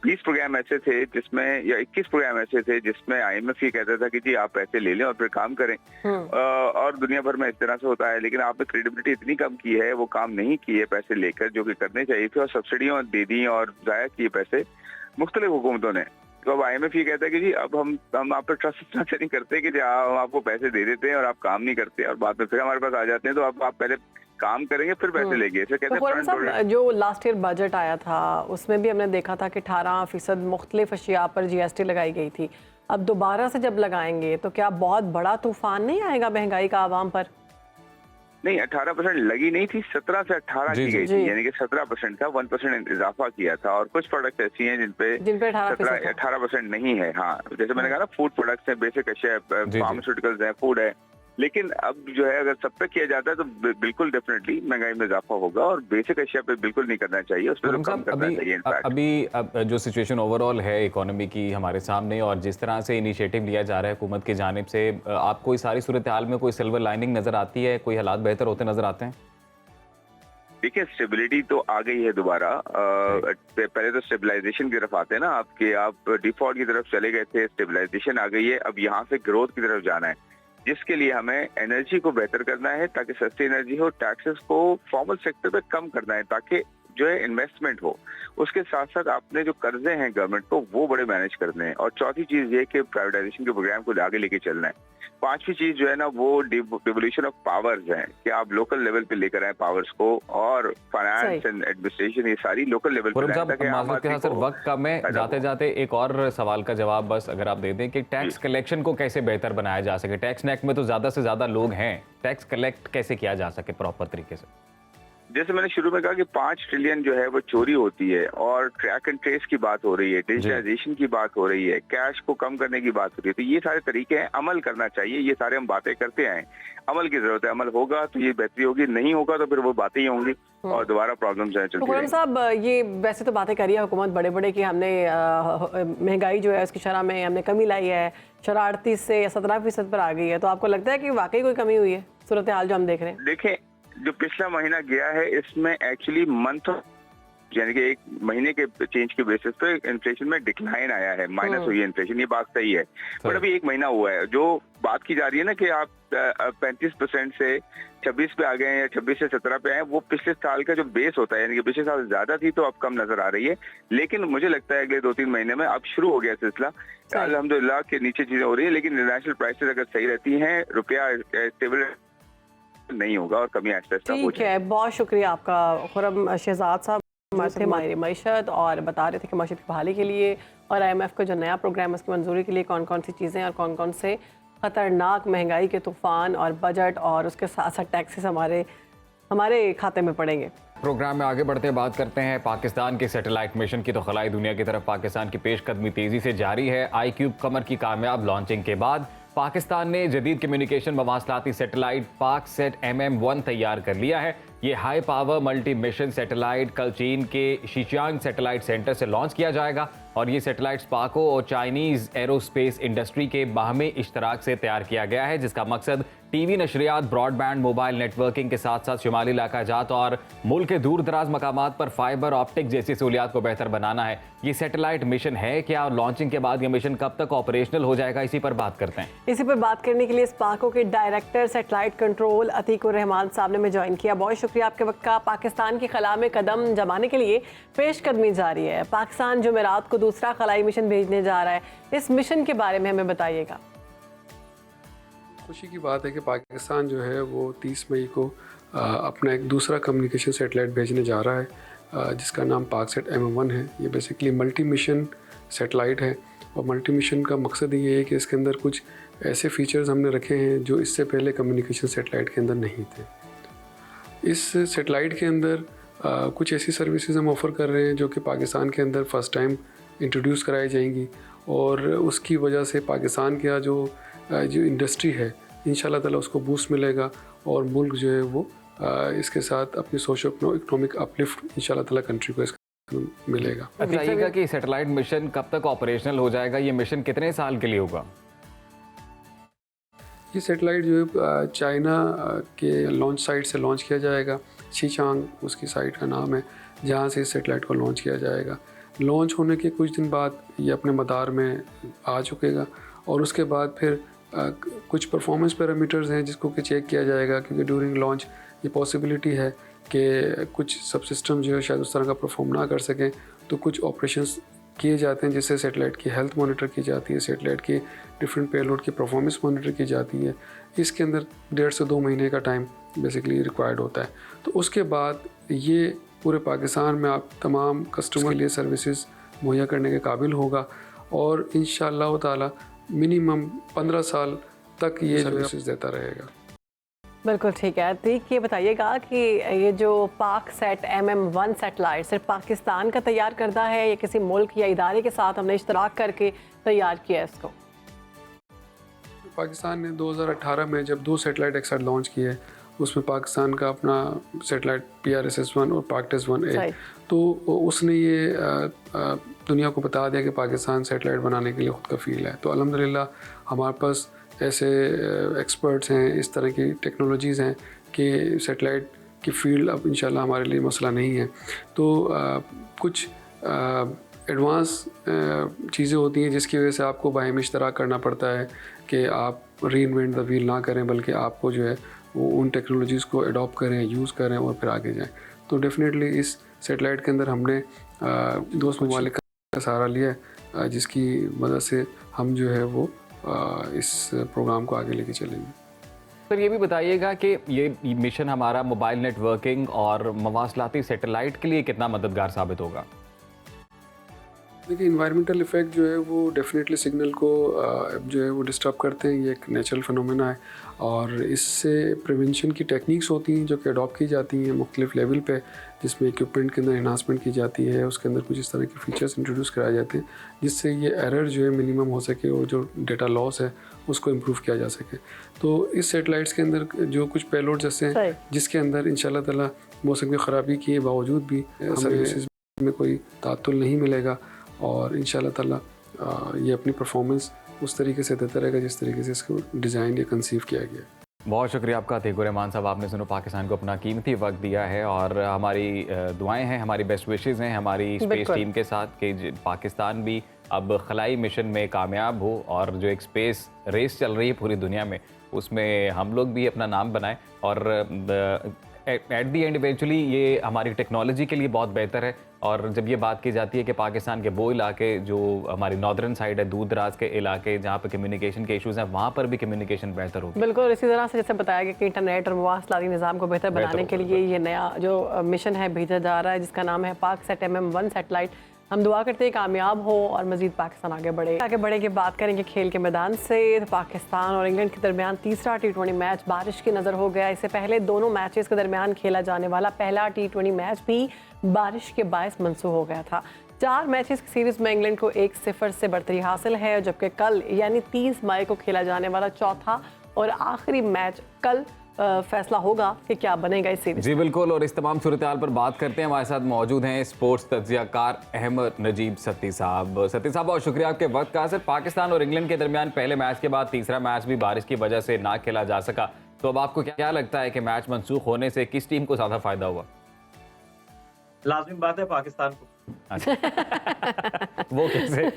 20 प्रोग्राम ऐसे थे जिसमें, या 21 प्रोग्राम ऐसे थे जिसमें IMF ये कहता था कि जी आप पैसे ले लें और फिर काम करें, और दुनिया भर में इस तरह से होता है। लेकिन आपने क्रेडिबिलिटी इतनी कम की है, वो काम नहीं किए पैसे लेकर जो कि करने चाहिए थे, और सब्सिडियों दे दी और जाया किए पैसे मुख्तलिफ हुकूमतों ने। तो अब IMF ये कहता है कि जी अब हम आप पर ट्रस्ट इतना से नहीं करते कि हम आपको पैसे दे देते हैं और आप काम नहीं करते और बाद में फिर हमारे पास आ जाते हैं, तो अब आप पहले काम करेंगे फिर पैसे लेंगे। इसे कहते हैं साहब, जो लास्ट ईयर बजट आया था उसमें भी हमने देखा था कि 18% मुख्तलिफ अशिया पर GST लगाई गई थी। अब दोबारा से जब लगाएंगे तो क्या बहुत बड़ा तूफान नहीं आएगा महंगाई का आवाम पर? नहीं, 18% लगी नहीं थी, 17 से 18 की गई थी, यानी कि 17% था, 1% इजाफा किया था। और कुछ प्रोडक्ट ऐसी हैं जिन पे 18% नहीं है। हाँ, जैसे मैंने कहा ना, फूड प्रोडक्ट्स हैं, बेसिक अशिया, फार्मास्यूटिकल्स हैं, फूड है। लेकिन अब जो है अगर सब पे किया जाता है तो बिल्कुल डेफिनेटली महंगाई में इजाफा होगा, और बेसिक अशिया पे बिल्कुल नहीं करना चाहिए, उस पर कम करना चाहिए। अभी जो सिचुएशन ओवरऑल है इकोनॉमी की हमारे सामने, और जिस तरह से इनिशिएटिव लिया जा रहा है हुकूमत की जानिब से, आपको इस सारी सूरत हाल में कोई सिल्वर लाइनिंग नजर आती है? कोई हालात बेहतर होते नजर आते हैं? देखिए, स्टेबिलिटी तो आ गई है दोबारा। पहले तो स्टेबलाइजेशन की तरफ आते हैं ना आपके, आप डिफॉल्ट की तरफ चले गए थे, स्टेबलाइजेशन आ गई है, अब यहाँ से ग्रोथ की तरफ जाना है, जिसके लिए हमें एनर्जी को बेहतर करना है ताकि सस्ती एनर्जी हो, टैक्सेस को फॉर्मल सेक्टर पे कम करना है ताकि जो है इन्वेस्टमेंट हो। उसके साथ साथ आपने जो कर्जे हैं गवर्नमेंट को वो बड़े मैनेज करने हैं, और चौथी चीज ये कि प्राइवेटाइजेशन के प्रोग्राम को आगे लेके चलना है। पांचवी चीज जो है ना, वो डिवोल्यूशन ऑफ पावर्स है कि आप लोकल लेवल पे लेकर आए पावर्स को, और फाइनेंस एंड एडमिनिस्ट्रेशन ये सारी लोकल लेवल पे सर वक्त कम है, जाते जाते एक और सवाल का जवाब बस अगर आप दे दें कि टैक्स कलेक्शन को कैसे बेहतर बनाया जा सके। टैक्स नेक में तो ज्यादा से ज्यादा लोग हैं, टैक्स कलेक्ट कैसे किया जा सके प्रॉपर तरीके से? जैसे मैंने शुरू में कहा कि 5 ट्रिलियन जो है वो चोरी होती है, और ट्रैक एंड ट्रेस की बात हो रही है, डिजिटाइजेशन की बात हो रही है, कैश को कम करने की बात हो रही है। तो ये सारे तरीके हैं, अमल करना चाहिए। ये सारे हम बातें करते आए, अमल की जरूरत है। अमल होगा तो ये बेहतरी होगी, नहीं होगा तो फिर वो बातें ही होंगी और दोबारा प्रॉब्लम जो है चलती रहेंगी। साहब, ये वैसे तो बातें करी है हुकूमत बड़े बड़े कि हमने महंगाई जो है उसकी शरह में हमने कमी लाई है, शरह 38 से 17% पर आ गई है। तो आपको लगता है कि वाकई कोई कमी हुई है सूरत हाल जो हम देख रहे हैं? देखें, जो पिछला महीना गया है इसमें एक्चुअली मंथ यानी कि एक महीने के चेंज के बेसिस पे इन्फ्लेशन में डिक्लाइन आया है, माइनस हुई है इन्फ्लेशन, ये बात सही है। पर अभी एक महीना हुआ है, जो बात की जा रही है ना कि आप 35% से 26 पे आ गए हैं या 26 से 17 पे आए, वो पिछले साल का जो बेस होता है, यानी कि पिछले साल ज्यादा थी तो अब कम नजर आ रही है। लेकिन मुझे लगता है अगले 2-3 महीने में अब शुरू हो गया सिलसिला, अल्हम्दुलिल्लाह के नीचे चीजें हो रही है। लेकिन इंटरनेशनल प्राइसेस अगर सही रहती हैं, रुपया स्टेबल नहीं होगा और कमी आहिस्ता आहिस्ता हो जाएगी। ठीक है, बहुत शुक्रिया आपका खुर्रम शहजाद साहब, थे माहिर मईशत, और बता रहे थे कि मईशत की बहाली के लिए और IMF का जो नया प्रोग्राम है उसकी मंजूरी के लिए कौन कौन सी चीज़ें और कौन कौन से ख़तरनाक महंगाई के तूफ़ान और बजट और उसके साथ साथ टैक्सेस हमारे खाते में पड़ेंगे। प्रोग्राम में आगे बढ़ते बात करते हैं पाकिस्तान के सैटेलाइट मिशन की। तो खलाई दुनिया की तरफ पाकिस्तान की पेशकदमी तेज़ी से जारी है। iCube कमर की कामयाब लॉन्चिंग के बाद पाकिस्तान ने जदीद कम्युनिकेशन मवासलाती सैटेलाइट पाकसेट MM1 तैयार कर लिया है। ये high power multi mission satellite कल चीन के शीशियांग सैटेलाइट सेंटर से लॉन्च किया जाएगा, और ये सैटेलाइट पाको और चाइनीज़ एरोस्पेस इंडस्ट्री के बाहमी इश्तराक से तैयार किया गया है, जिसका मकसद टीवी नशरियात, ब्रॉडबैंड, मोबाइल नेटवर्किंग के साथ साथ शुमाली इलाका जात और मुल्क के दूर दराज मकामात पर फाइबर ऑप्टिक जैसी सहूलियात को बेहतर बनाना है। ये सैटेलाइट मिशन है क्या, और लॉन्चिंग के बाद ये मिशन कब तक ऑपरेशनल हो जाएगा, इसी पर बात करते हैं। इसी पर बात करने के लिए स्पाको के director satellite control Atiqur Rahman साहब ने हमें ज्वाइन किया। बहुत शुक्रिया आपके वक्त का। पाकिस्तान के खला में कदम जमाने के लिए पेशकदमी जारी है। पाकिस्तान जुमेरात को दूसरा खलाई मिशन भेजने जा रहा है, इस मिशन के बारे में हमें बताइएगा। खुशी की बात है कि पाकिस्तान जो है वो 30 मई को अपना एक दूसरा कम्युनिकेशन सैटेलाइट भेजने जा रहा है, जिसका नाम पाकसेट MM1 है। ये बेसिकली मल्टी मिशन सैटेलाइट है, और मल्टी मिशन का मकसद ये है कि इसके अंदर कुछ ऐसे फीचर्स हमने रखे हैं जो इससे पहले कम्युनिकेशन सैटेलाइट के अंदर नहीं थे। इस सैटेलाइट के अंदर कुछ ऐसी सर्विसेज हम ऑफ़र कर रहे हैं जो कि पाकिस्तान के अंदर फ़र्स्ट टाइम इंट्रोड्यूस कराई जाएंगी, और उसकी वजह से पाकिस्तान का जो इंडस्ट्री है इंशाल्लाह ताला उसको बूस्ट मिलेगा, और मुल्क जो है वो इसके साथ अपनी सोशो इकोनॉमिक अपलिफ्ट इंशाल्लाह ताला कंट्री को इसका मिलेगा। बताइएगा कि सैटेलाइट मिशन कब तक ऑपरेशनल हो जाएगा, ये मिशन कितने साल के लिए होगा? ये सैटेलाइट जो है चाइना के लॉन्च साइट से लॉन्च किया जाएगा। शीचांग उसकी साइट का नाम है, जहाँ से इस सैटेलाइट को लॉन्च किया जाएगा। लॉन्च होने के कुछ दिन बाद ये अपने मदार में आ चुकेगा और उसके बाद फिर कुछ परफॉर्मेंस पैरामीटर्स हैं जिसको कि चेक किया जाएगा, क्योंकि ड्यूरिंग लॉन्च ये पॉसिबिलिटी है कि कुछ सब सिस्टम जो है शायद उस तरह का परफॉर्म ना कर सकें, तो कुछ ऑपरेशंस किए जाते हैं जिससे सैटेलाइट की हेल्थ मॉनिटर की जाती है, सैटेलाइट की डिफरेंट पेलोड की परफॉर्मेंस मॉनिटर की जाती है। इसके अंदर 1.5 से 2 महीने का टाइम बेसिकली रिक्वायर्ड होता है। तो उसके बाद ये पूरे पाकिस्तान में आप तमाम कस्टमर के लिए सर्विसेज मुहैया करने के काबिल होगा और इंशाअल्लाह ताला मिनिमम 15 साल तक ये सर्विसेज देता रहेगा। बिल्कुल ठीक है। ठीक, ये बताइएगा कि ये जो पाकसेट MM1 सैटेलाइट सिर्फ पाकिस्तान का तैयार करता है या किसी मुल्क या इदारे के साथ हमने इश्तराक करके तैयार किया है इसको? पाकिस्तान ने 2018 में जब 2 सैटेलाइट एक साथ लॉन्च किए, उसमें पाकिस्तान का अपना सैटेलाइट PRSS-1 और PAKTES-1A, तो उसने ये दुनिया को बता दिया कि पाकिस्तान सैटेलाइट बनाने के लिए खुद कफ़ील है। तो अल्हम्दुलिल्लाह हमारे पास ऐसे एक्सपर्ट्स हैं, इस तरह की टेक्नोलॉजीज़ हैं कि सैटेलाइट की फील्ड अब इंशाल्लाह हमारे लिए मसला नहीं है। तो कुछ एडवांस चीज़ें होती हैं जिसकी वजह से आपको बाहिम इश्तराक करना पड़ता है कि आप री इन्वेंट द व्हील ना करें, बल्कि आपको जो है वो उन टेक्नोलॉजीज़ को अडॉप्ट करें, यूज़ करें और फिर आगे जाएं। तो डेफिनेटली इस सैटेलाइट के अंदर हमने दोस्त ममालिक का सहारा लिया है, जिसकी मदद से हम जो है वो इस प्रोग्राम को आगे लेके चलेंगे। सर ये भी बताइएगा कि ये मिशन हमारा मोबाइल नेटवर्किंग और मवासलाती सैटेलाइट के लिए कितना मददगार साबित होगा? देखिए, इन्वायरमेंटल इफ़ेक्ट जो है वो डेफिनेटली सिग्नल को जो है वो डिस्टर्ब करते हैं। ये एक नेचुरल फिनोमेना है और इससे प्रिवेंशन की टेक्निक्स होती हैं जो कि अडॉप्ट की जाती हैं मुख्तलिफ लेवल पे, जिसमें इक्विपमेंट के अंदर इन्हांसमेंट की जाती है, उसके अंदर कुछ इस तरह के फीचर्स इंट्रोड्यूस कराए जाते हैं जिससे ये एरर जो है मिनिमम हो सके और जो डेटा लॉस है उसको इम्प्रूव किया जा सके। तो इस सैटेलाइट्स के अंदर जो कुछ पेलोड्स ऐसे हैं जिसके अंदर इंशाल्लाह ताला मौसम की ख़राबी के बावजूद भी सर्विसेज में कोई तातुल नहीं मिलेगा और इंशाल्लाह ताला ये अपनी परफॉर्मेंस उस तरीके से देता रहेगा जिस तरीके से इसको डिज़ाइन या कंसीव किया गया। बहुत शुक्रिया आपका अतीकुर रहमान साहब, आपने सुनो पाकिस्तान को अपना कीमती वक्त दिया है और हमारी दुआएं हैं, हमारी बेस्ट विशेज़ हैं हमारी स्पेस टीम के साथ कि पाकिस्तान भी अब खलाई मिशन में कामयाब हो और जो एक स्पेस रेस चल रही है पूरी दुनिया में उसमें हम लोग भी अपना नाम बनाएं और एट दी एंड इवेंचुअली ये हमारी टेक्नोलॉजी के लिए बहुत बेहतर है। और जब ये बात की जाती है कि पाकिस्तान के वो इलाके जो हमारी नॉर्दर्न साइड है, दूर दराज के इलाके जहाँ पे कम्युनिकेशन के इश्यूज़ हैं, वहाँ पर भी कम्युनिकेशन बेहतर होगी। बिल्कुल इसी तरह से जैसे बताया गया कि इंटरनेट और मवासलाती निज़ाम को बेहतर बनाने के लिए ये नया जो मिशन है भेजा जा रहा है जिसका नाम है पाकसेट MM1 सैटेलाइट। हम दुआ करते हैं कामयाब हो और मज़ीद पाकिस्तान आगे बढ़े। के बात करेंगे खेल के मैदान से। तो पाकिस्तान और इंग्लैंड के दरमियान तीसरा T20 मैच बारिश की नज़र हो गया। इससे पहले दोनों मैचेस के दरमियान खेला जाने वाला पहला T20 मैच भी बारिश के बायस मनसूख हो गया था। 4 मैचेस की सीरीज़ में इंग्लैंड को 1-0 से बढ़तरी हासिल है, जबकि कल यानी 30 मई को खेला जाने वाला चौथा और आखिरी मैच कल फैसला होगा कि क्या बनेगा इस सीरीज। जी बिल्कुल, और इस तमाम सूरत हाल पर बात करते हैं। हमारे साथ मौजूद हैं स्पोर्ट्स तज्ज़ियाकार अहमद नजीब सत्ती साहब। सत्ती साहब बहुत शुक्रिया आपके वक्त का। सर, पाकिस्तान और इंग्लैंड के दरमियान पहले मैच के बाद तीसरा मैच भी बारिश की वजह से ना खेला जा सका, तो अब आपको क्या लगता है कि मैच मनसूख होने से किस टीम को ज़्यादा फायदा हुआ? लाजमी बात है पाकिस्तान को। वो कैसे?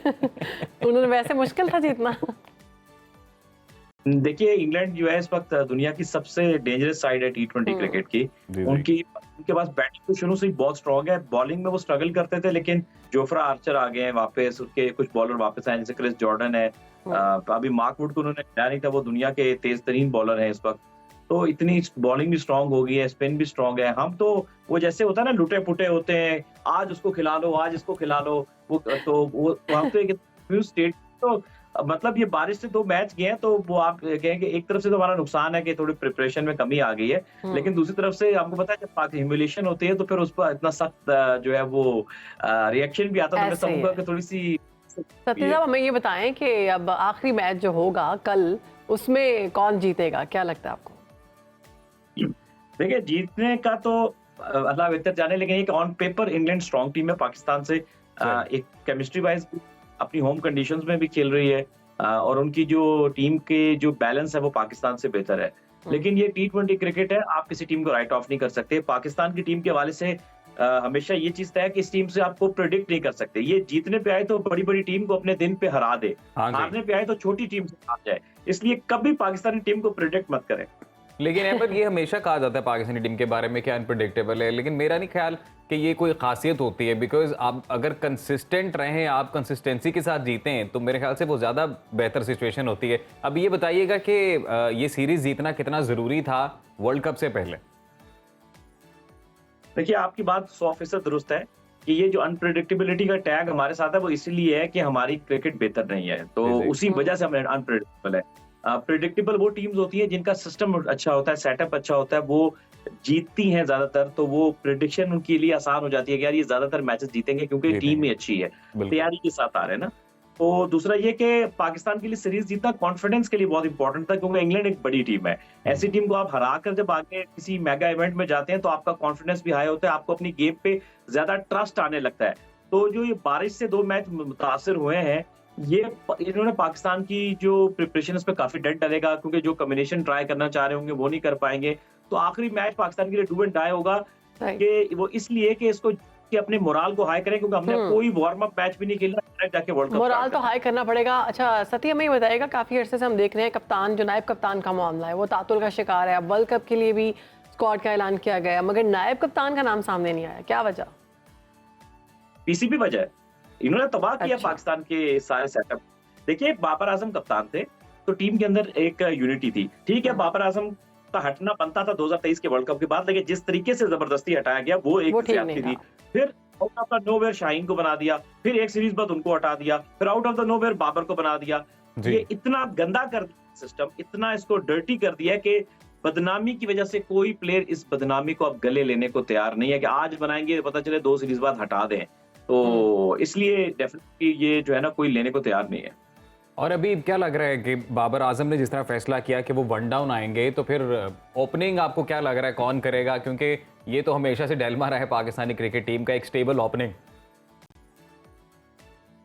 उन्होंने वैसे मुश्किल था जीतना। देखिए, इंग्लैंड जो है इस वक्त दुनिया की सबसे डेंजरस साइड है T20 क्रिकेट की। उनके पास बैटिंग तो शुरू से ही बहुत स्ट्रॉन्ग है। बॉलिंग में वो स्ट्रगल करते थे, लेकिन जोफ्रा आर्चर आ गए हैं वापस, उसके कुछ बॉलर वापस आए जैसे क्रिस जॉर्डन है। अभी मार्क वुड को उन्होंने हटाया नहीं था, वो दुनिया के तेज तरीन बॉलर है इस वक्त। तो इतनी बॉलिंग भी स्ट्रॉन्ग हो गई है, स्पिन भी स्ट्रॉन्ग है। हम तो वो जैसे होता है ना, लुटे पुटे होते हैं, आज उसको खिला लो, आज इसको खिला लो, वो हम तो एक स्टेट। तो मतलब ये बारिश से 2 मैच गए हैं, तो वो आप कहें कि एक तरफ से तो हमारा नुकसान है कि थोड़ी प्रिपरेशन में कमी आ गई है, लेकिन दूसरी तरफ से आपको पता है जब ह्यूमिलेशन होती है तो फिर उस पर इतना सख्त जो है वो रिएक्शन भी आता है। तो मैं समझूंगा कि थोड़ी सी। सत्ती साहब, हमें ये बताएं कि अब आखिरी मैच जो होगा कल, उसमें कौन जीतेगा, क्या लगता है आपको? देखिए, जीतने का तो अल्लाह बेहतर जाने, लेकिन एक on paper England strong team है पाकिस्तान से। एक केमिस्ट्री वाइज अपनी होम कंडीशंस में भी खेल रही है, और उनकी जो टीम के जो बैलेंस है वो पाकिस्तान से बेहतर है। लेकिन ये T20 क्रिकेट है, आप किसी टीम को राइट ऑफ नहीं कर सकते। पाकिस्तान की टीम के हवाले से हमेशा ये चीज तय है कि इस टीम से आपको प्रेडिक्ट नहीं कर सकते। ये जीतने पे आए तो बड़ी बड़ी टीम को अपने दिन पे हरा दे, हारने पे आए तो छोटी टीम से हार जाए। इसलिए कभी पाकिस्तानी टीम को प्रेडिक्ट मत करें। लेकिन अहमद, ये हमेशा कहा जाता है पाकिस्तानी टीम के बारे में कि अनप्रेडिक्टेबल है, लेकिन मेरा नहीं ख्याल कि ये कोई खासियत होती है। बिकॉज आप अगर कंसिस्टेंट रहें, आप कंसिस्टेंसी के साथ जीते हैं, तो मेरे ख्याल से वो ज़्यादा बेहतर सिचुएशन होती है। अब ये बताइएगा कि ये सीरीज़ जीतना कितना ज़रूरी था वर्ल्ड कप से पहले? देखिए, आपकी बात 100% दुरुस्त है कि ये जो अनप्रेडिक्टेबिलिटी का टैग हमारे साथ है वो इसीलिए है कि हमारी क्रिकेट बेहतर नहीं है, तो उसी वजह से हमें अनप्रेडिक्टेबल है। प्रेडिक्टेबल वो टीम्स होती है जिनका सिस्टम अच्छा होता है, सेटअप अच्छा होता है, वो जीतती हैं ज्यादातर, तो वो प्रेडिक्शन उनके लिए आसान हो जाती है कि यार ये ज्यादातर मैचेस जीतेंगे क्योंकि टीम ही अच्छी है, तैयारी के साथ आ रहे हैं ना। तो दूसरा ये कि पाकिस्तान के लिए सीरीज जीतना कॉन्फिडेंस के लिए बहुत इंपॉर्टेंट था, क्योंकि इंग्लैंड एक बड़ी टीम है। ऐसी टीम को आप हरा कर जब आगे किसी मेगा इवेंट में जाते हैं तो आपका कॉन्फिडेंस भी हाई होता है, आपको अपनी गेम पे ज्यादा ट्रस्ट आने लगता है। तो जो ये बारिश से 2 मैच मुतासिर हुए हैं, ये इन्होंने पाकिस्तान की जो प्रिपरेशन पे काफी डेंट डालेगा, क्योंकि जो कॉम्बिनेशन ट्राई करना चाह रहे होंगे वो नहीं कर पाएंगे। तो आखिरी मैच पाकिस्तान के लिए डू एंड डाई होगा कि वो इसलिए कि इसको कि अपने मोराल को हाई करें, क्योंकि हमने कोई वार्म अप मैच भी नहीं खेलना, डायरेक्ट जाके वर्ल्ड कप मोराल तो हाई करना पड़ेगा। अच्छा सती, हमें ये बताइएगा, काफी अरसे से हम देख रहे हैं कप्तान जो नायब कप्तान का मामला है वो तातुल का शिकार है। अब वर्ल्ड कप के लिए भी स्क्वाड का ऐलान किया गया, मगर नायब कप्तान का नाम सामने नहीं आया, क्या वजह? पीसीबी वजह है, इन्होंने तबाह किया पाकिस्तान के सारे सेटअप। देखिए, बाबर आजम कप्तान थे तो टीम के अंदर एक यूनिटी थी, ठीक है। बाबर आजम का हटना बनता था 2023 के वर्ल्ड कप के बाद, लेकिन जिस तरीके से जबरदस्ती हटाया गया वो एक ज्यादती थी। फिर out of the nowhere Shaheen को बना दिया, फिर एक सीरीज बाद उनको हटा दिया, फिर out of the nowhere Babar को बना दिया। ये इतना गंदा कर दिया सिस्टम, इतना इसको डर्टी कर दिया कि बदनामी की वजह से कोई प्लेयर इस बदनामी को अब गले लेने को तैयार नहीं है कि आज बनाएंगे पता चले 2 सीरीज बाद हटा दें। तो इसलिए डेफिनेटली ये जो है ना कोई लेने को तैयार नहीं है। और अभी क्या लग रहा है कि बाबर आजम ने जिस तरह फैसला किया कि वो 1 डाउन आएंगे, तो फिर ओपनिंग आपको क्या लग रहा है कौन करेगा? क्योंकि ये तो हमेशा से डिलेमा रहा है पाकिस्तानी क्रिकेट टीम का, एक स्टेबल ओपनिंग।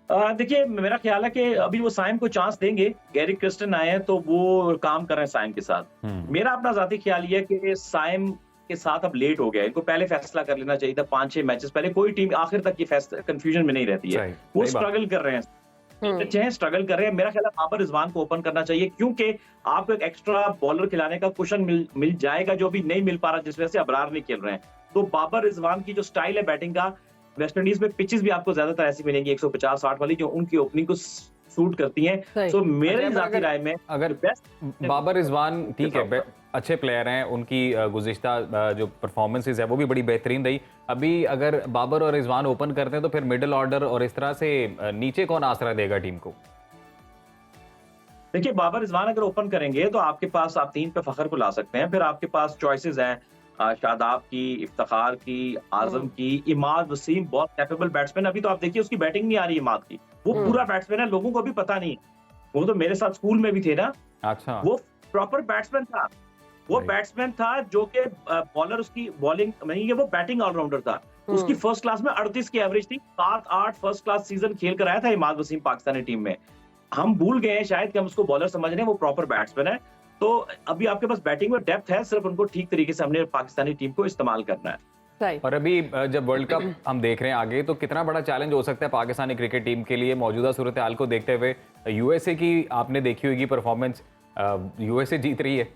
देखिए, मेरा ख्याल है कि अभी वो साइम को चांस देंगे। गैरी क्रिस्टन आए हैं तो वो काम कर रहे हैं साइम के साथ। मेरा अपना जाती ख्याल ये है कि साइम के साथ अब लेट हो गया, इनको पहले फैसला कर लेना चाहिए था 5-6 मैचेस पहले। कोई टीम आखिर तक ये फैसला कंफ्यूजन में नहीं रहती है, वो स्ट्रगल कर रहे हैं, स्ट्रगल कर रहे हैं। मेरा ख्याल है बाबर रिजवान को ओपन करना चाहिए, क्योंकि आपको एक एक्स्ट्रा बॉलर खिलाने का कुशन मिल जाएगा जो अभी नहीं मिल पा रहा, जिस वजह से अबरार नहीं खेल रहे हैं। तो बाबर रिजवान की जो स्टाइल है बैटिंग का, वेस्ट इंडीज में पिचेस भी आपको ज्यादातर ऐसी मिलेंगी 150-60 वाली, जो उनकी ओपनिंग को सूट करती हैं। तो मेरे जाती राय में अगर बाबर रिजवान ठीक है, अच्छे प्लेयर हैं, उनकी गुज़िश्ता जो परफॉर्मेंसेस है वो भी बड़ी बेहतरीन रही। अभी अगर बाबर और रिजवान ओपन करते हैं तो फिर मिडिल ऑर्डर और इस तरह से नीचे कौन आसरा देगा टीम को? देखिए, बाबर रिजवान अगर ओपन करेंगे तो आपके पास आप 3 पे फखर को ला सकते हैं। फिर आपके पास चॉइसेस हैं शादाब की, इफ्तिखार की, आजम की, इमाद वसीम बहुत कैपेबल बैट्समैन। अभी तो आप देखिए उसकी बैटिंग नहीं आ रही इमाद की, वो पूरा बैट्समैन है, लोगों को भी पता नहीं है। वो तो मेरे साथ स्कूल में भी थे ना। अच्छा, वो प्रॉपर बैट्समैन था, वो बैट्समैन था जो कि बॉलर उसकी बॉलिंग नहीं है, वो बैटिंग ऑलराउंडर था। उसकी फर्स्ट क्लास में 38 की एवरेज थी, 7-8 फर्स्ट क्लास सीजन खेल कर आया था इमाद वसीम पाकिस्तानी टीम में। हम भूल गए हैं शायद कि हम उसको बॉलर समझ रहे हैं, वो प्रॉपर बैट्समैन है। तो अभी आपके पास बैटिंग में डेप्थ है, सिर्फ उनको ठीक तरीके से हमने पाकिस्तानी टीम को इस्तेमाल करना है। और अभी जब वर्ल्ड कप हम देख रहे हैं आगे, तो कितना बड़ा चैलेंज हो सकता है पाकिस्तानी क्रिकेट टीम के लिए मौजूदा सूरत हाल को देखते हुए? यूएसए की आपने देखी होगी परफॉर्मेंस, यूएसए जीत रही है।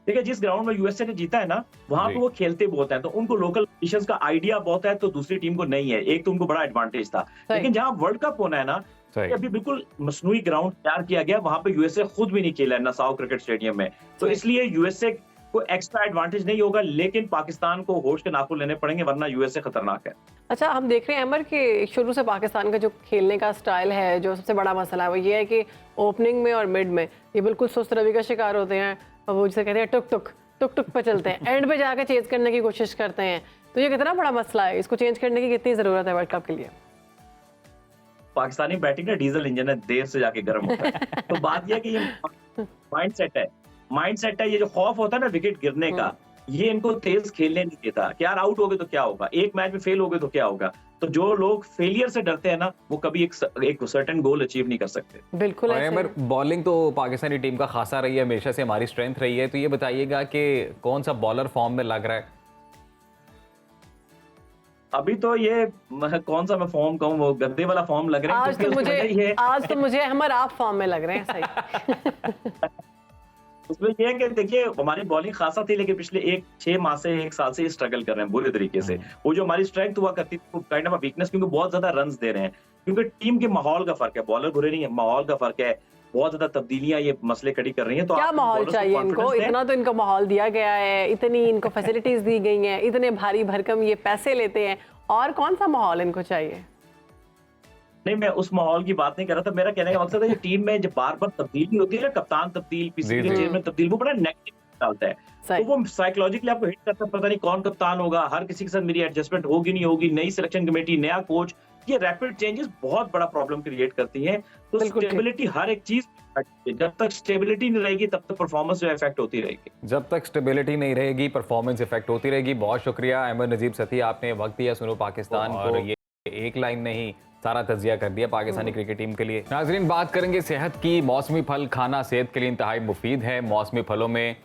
देखिए, जिस ग्राउंड में यूएसए ने जीता है ना, वहां पे वो खेलते बहुत हैं, तो उनको लोकल कंडीशंस का आइडिया बहुत है, तो दूसरी टीम को नहीं है। एक तो उनको बड़ा एडवांटेज था। लेकिन जहां वर्ल्ड कप होना है ना, अभी बिल्कुल मसनूई ग्राउंड तैयार किया गया, वहां पे यूएसए खुद भी नहीं खेला है नसाओ क्रिकेट स्टेडियम में, तो इसलिए यूएसए को एक्स्ट्रा एडवांटेज नहीं होगा। लेकिन पाकिस्तान को होश के नाखून लेने पड़ेंगे, वरना यूएसए खतरनाक है। अच्छा, हम देख रहे हैं अमर कि शुरू से पाकिस्तान का जो खेलने का स्टाइल है, जो सबसे बड़ा मसला है वो ये है कि ओपनिंग में और मिड में ये बिल्कुल सुस्त रवि का शिकार होते हैं। वो जिसे कहते हैं टुक टुक टुक टुक पे चलते हैं, एंड पे जाकर चेंज करने की कोशिश करते हैं। तो ये कितना बड़ा मसला है, इसको चेंज करने की कितनी जरूरत है वर्ल्ड कप के लिए? पाकिस्तानी बैटिंग ना डीजल इंजन है, देर से जाके गर्म होता है। तो बात यह है कि ये माइंडसेट है, ये जो खौफ होता है ना विकेट गिरने का, ये इनको तेज खेलने नहीं देता कि यार आउट हो गए तो क्या होगा, एक मैच में फेल हो गए तो क्या होगा। तो जो लोग फेलियर से डरते हैं ना, वो कभी एक सर्टेन गोल अचीव नहीं कर सकते। बिल्कुल ऐसे ही। बॉलिंग तो पाकिस्तानी टीम का खासा रही है, हमेशा से हमारी स्ट्रेंथ रही है। तो ये बताइएगा कि कौन सा बॉलर फॉर्म में लग रहा है? अभी तो ये कौन सा मैं फॉर्म कहूँ, वो गद्दे वाला फॉर्म लग रहा है। आज तो मुझे हमारे आप फॉर्म में लग रहे हैं सही। उसमें ये है कि देखिए हमारी बॉलिंग खासा थी, लेकिन पिछले 6 माह से 1 साल से स्ट्रगल कर रहे हैं बुरे तरीके से। वो जो हमारी स्ट्रेंथ हुआ करती थी, काइंड ऑफ वीकनेस, क्योंकि बहुत ज्यादा रन्स दे रहे हैं, क्योंकि टीम के माहौल का फर्क है। बॉलर बुरे नहीं है, माहौल का फर्क है। बहुत ज्यादा तब्दीलियां ये मसले खड़ी कर रही हैं। तो क्या माहौल चाहिए इनको? इतना तो इनको माहौल दिया गया है, इतनी इनको फैसिलिटीज दी गई हैं, इतने भारी भरकम ये पैसे लेते हैं, और कौन सा माहौल इनको चाहिए? नहीं, मैं उस माहौल की बात नहीं कर रहा था। मेरा कहने का मकसद है, टीम में जब बार बार तब्दीली होती है ना, कप्तान तब्दील, पीसीबी चेयरमैन तब्दील, वो बड़ा नेगेटिव डालता है। तो वो साइकोलॉजिकली आपको हिट करता है, पता नहीं कौन कप्तान होगा, हर किसी के साथ मेरी एडजस्टमेंट होगी नहीं होगी, नई सिलेक्शन कमेटी, नया कोच, ये रैपिड चेंजेस बहुत बड़ा प्रॉब्लम क्रिएट करती हैं। तो स्टेबिलिटी हर एक चीज, जब तक स्टेबिलिटी नहीं रहेगी तब तक परफॉर्मेंस जो इफेक्ट होती रहेगी। जब तक स्टेबिलिटी नहीं रहेगी परफॉर्मेंस इफेक्ट होती रहेगी। बहुत शुक्रिया अहमद नजीब सती, आपने वक्त दिया सुनो पाकिस्तान को। ये एक लाइन नहीं, सारा तजिया कर दिया पाकिस्तानी क्रिकेट टीम के लिए। नाजरीन, बात करेंगे सेहत की। मौसमी फल खाना सेहत के लिए इंतहाई मुफीद है। मौसमी फलों में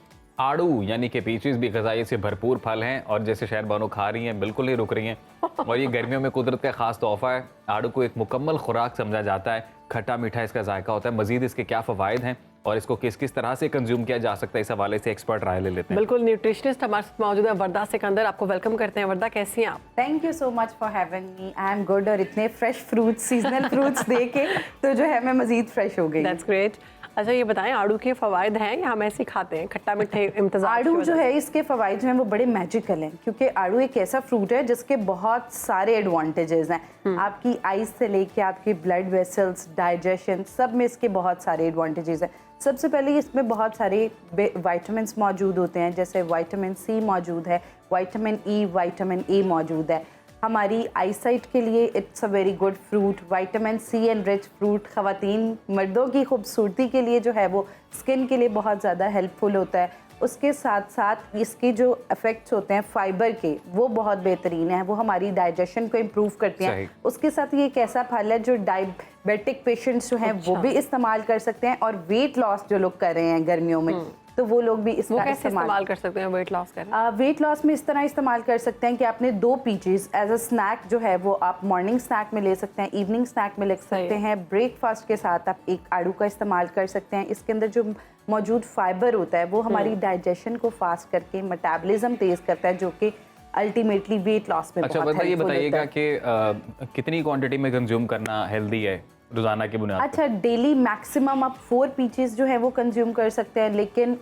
आड़ू यानी कि पीचेस भी ग़िज़ाई से भरपूर फल हैं, और जैसे शहर बानो खा रही हैं, बिल्कुल ही रुक रही हैं। और ये गर्मियों में कुदरत का खास तोहफा है। आड़ू को एक मुकम्मल खुराक समझा जाता है। खट्टा मीठा इसका जायका होता है। मजीद इसके क्या फ़वाइद हैं और इसको किस किस तरह से कंज्यूम किया जा सकता है, इस हवाले से एक्सपर्ट राय ले लेते हैं। बिल्कुल, न्यूट्रिशनिस्ट हमारे साथ मौजूद है वर्दा सिकंदर। आपको वेलकम करते हैं। वर्दा, कैसी हैं आप? Thank you so much for having me. I am good. और इतने फ्रेश फ्रूट्स, सीजनल फ्रूट्स देके तो जो है मैं मजीद फ्रेश हो गई। That's great. अच्छा, ये बताएं, आड़ू के फ़वाइद हैं या हम ऐसे खाते हैं खट्टा मीठे इम्तिज़ाज? आड़ू जो है, इसके फ़वाइद जो हैं वो बड़े मैजिकल हैं, क्योंकि आड़ू एक ऐसा फ्रूट है जिसके बहुत सारे एडवांटेजेस हैं। आपकी आइज से लेके आपके ब्लड वेसल्स, डाइजेशन, सब में इसके बहुत सारे एडवांटेजेस हैं। सबसे पहले इसमें बहुत सारे विटामिन्स मौजूद होते हैं, जैसे विटामिन सी मौजूद है, विटामिन ई, विटामिन ए मौजूद है। हमारी आईसाइट के लिए it's a very good fruit. Vitamin C enrich fruit ख़वातीन मर्दों की खूबसूरती के लिए जो है वो स्किन के लिए बहुत ज़्यादा हेल्पफुल होता है। उसके साथ साथ इसके जो इफ़ेक्ट्स होते हैं फाइबर के, वो बहुत बेहतरीन है। वो हमारी डाइजेशन को इम्प्रूव करते हैं। उसके साथ ये एक ऐसा फल है जो डायबिटिक पेशेंट्स जो हैं वो भी इस्तेमाल कर सकते हैं, और वेट लॉस जो लोग कर रहे हैं गर्मियों में, तो वो लोग भी इसका इस्तेमाल कर सकते हैं। वेट लॉस वेट लॉस में इस तरह इस्तेमाल कर सकते हैं कि आपने 2 पीचेस एज अ स्नैक जो है वो आप मॉर्निंग स्नैक में ले सकते हैं, इवनिंग स्नैक में ले सकते हैं। ब्रेकफास्ट के साथ आप एक आड़ू का इस्तेमाल कर सकते हैं। इसके अंदर जो मौजूद फाइबर होता है वो हमारी डाइजेशन को फास्ट करके मेटाबॉलिज्म तेज करता है, जो कि अल्टीमेटली वेट लॉस में बहुत हेल्पफुल होता है। ये बताइएगा कि कितनी क्वांटिटी में कंज्यूम करना हेल्दी है रोजाना की बुनियाद? अच्छा, डेली मैक्सिमम आप 4 पीचेस जो है वो कंज्यूम कर सकते हैं, लेकिन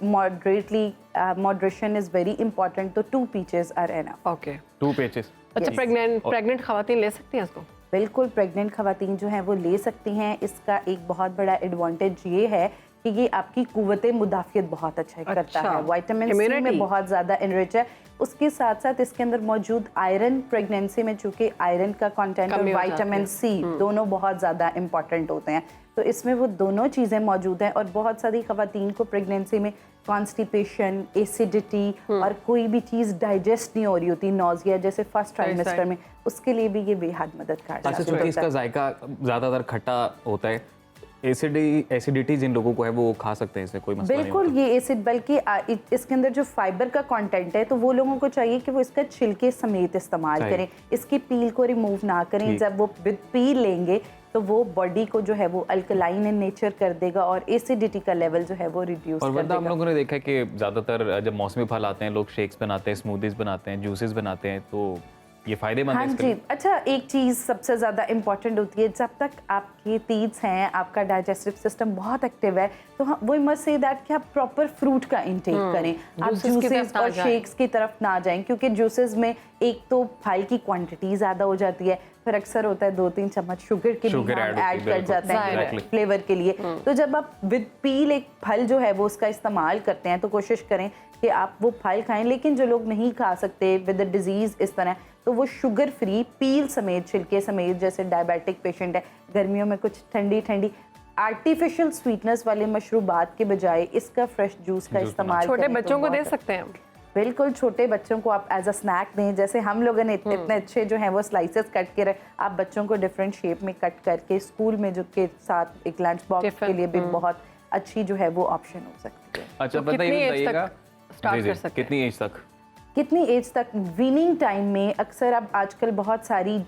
मॉडरेशन इज वेरी इंपॉर्टेंट। तो 2 peaches are enough. Okay, 2 peaches. अच्छा, प्रेग्नेंट खवातीन ले सकती हैं इसको? बिल्कुल, प्रेग्नेंट खवातीन जो हैं वो ले सकती हैं। इसका एक बहुत बड़ा एडवांटेज ये है कि ये आपकी कुव्वते मुदाफ़ियत बहुत अच्छा करता है। विटामिन सी में बहुत ज़्यादा एनरिच है। उसके साथ साथ इसके अंदर मौजूद आयरन, प्रेगनेंसी में चूँकि आयरन का कंटेंट और विटामिन सी दोनों बहुत ज़्यादा इंपॉर्टेंट होते हैं, तो इसमें वो दोनों चीज़ें मौजूद हैं। और बहुत सारी ख़वातीन को प्रेगनेंसी में कॉन्स्टिपेशन, एसिडिटी और कोई भी चीज़ डाइजेस्ट नहीं हो रही होती, नौजिया, जैसे फर्स्ट ट्राइमेस्टर में, उसके लिए भी ये बेहद मददगार है। अच्छा, इसका जायका ज़्यादातर खट्टा होता है, एसिडिटी जिन लोगों को है वो खा सकते हैं, इससे कोई मसला बिल्कुल नहीं होता। ये एसिड, बल्कि इसके अंदर जो फाइबर का कंटेंट है, तो वो लोगों को चाहिए कि वो इसका छिलके समेत इस्तेमाल करें, इसकी पील को रिमूव ना करें। जब वो विद पील लेंगे तो वो बॉडी को जो है वो अल्कलाइन इन नेचर कर देगा और एसिडिटी का लेवल जो है वो रिड्यूस कर देगा। हम लोगों ने देखा है कि ज़्यादातर जब मौसमी फल आते हैं, लोग शेक्स बनाते हैं, स्मूदीज बनाते हैं, जूसेस बनाते हैं, तो ये फायदेमंद है। हाँ जी। अच्छा, एक चीज़ सबसे ज़्यादा इम्पॉर्टेंट होती है, जब तक आपके टीथ्स हैं, आपका डाइजेस्टिव सिस्टम बहुत एक्टिव है, तो वी मस्ट से दैट कि आप प्रॉपर फ्रूट का इंटेक करें। आप जूसेस और शेक्स की तरफ ना जाएं, क्योंकि जूसेस में एक तो फल की क्वांटिटी ज़्यादा हो जाती है, फिर अक्सर होता है 2-3 चम्मच शुगर के भी ऐड कर जाते हैं फ्लेवर के लिए। तो जब आप विद पील एक फल जो है वो उसका इस्तेमाल करते हैं, तो कोशिश करें कि आप वो फल खाएं। लेकिन जो लोग नहीं खा सकते विद डिजीज़ इस तरह, तो वो शुगर फ्री पील समेत, छिलके समेत, जैसे डायबिटिक पेशेंट है, गर्मियों में कुछ ठंडी ठंडी आर्टिफिशियल स्वीटनेस वाले मशरूबात के बजाय इसका फ्रेश जूस का इस्तेमाल छोटे बच्चों को दे सकते हैं। बिल्कुल, छोटे बच्चों को आप एज अ स्नैक दें, जैसे हम लोगों ने इतने अच्छे जो हैं वो स्लाइसेस कट के आप बच्चों को डिफरेंट शेप में कट करके स्कूल में जो के साथ एक लंच बॉक्स के लिए भी बहुत अच्छी जो है वो ऑप्शन हो सकती है। अच्छा, तो बताइएगा स्टार्ट कर सकते हैं? कितनी एज तक? कितनी एज तक? वीनिंग टाइम में अक्सर अब आजकल बहुत सारी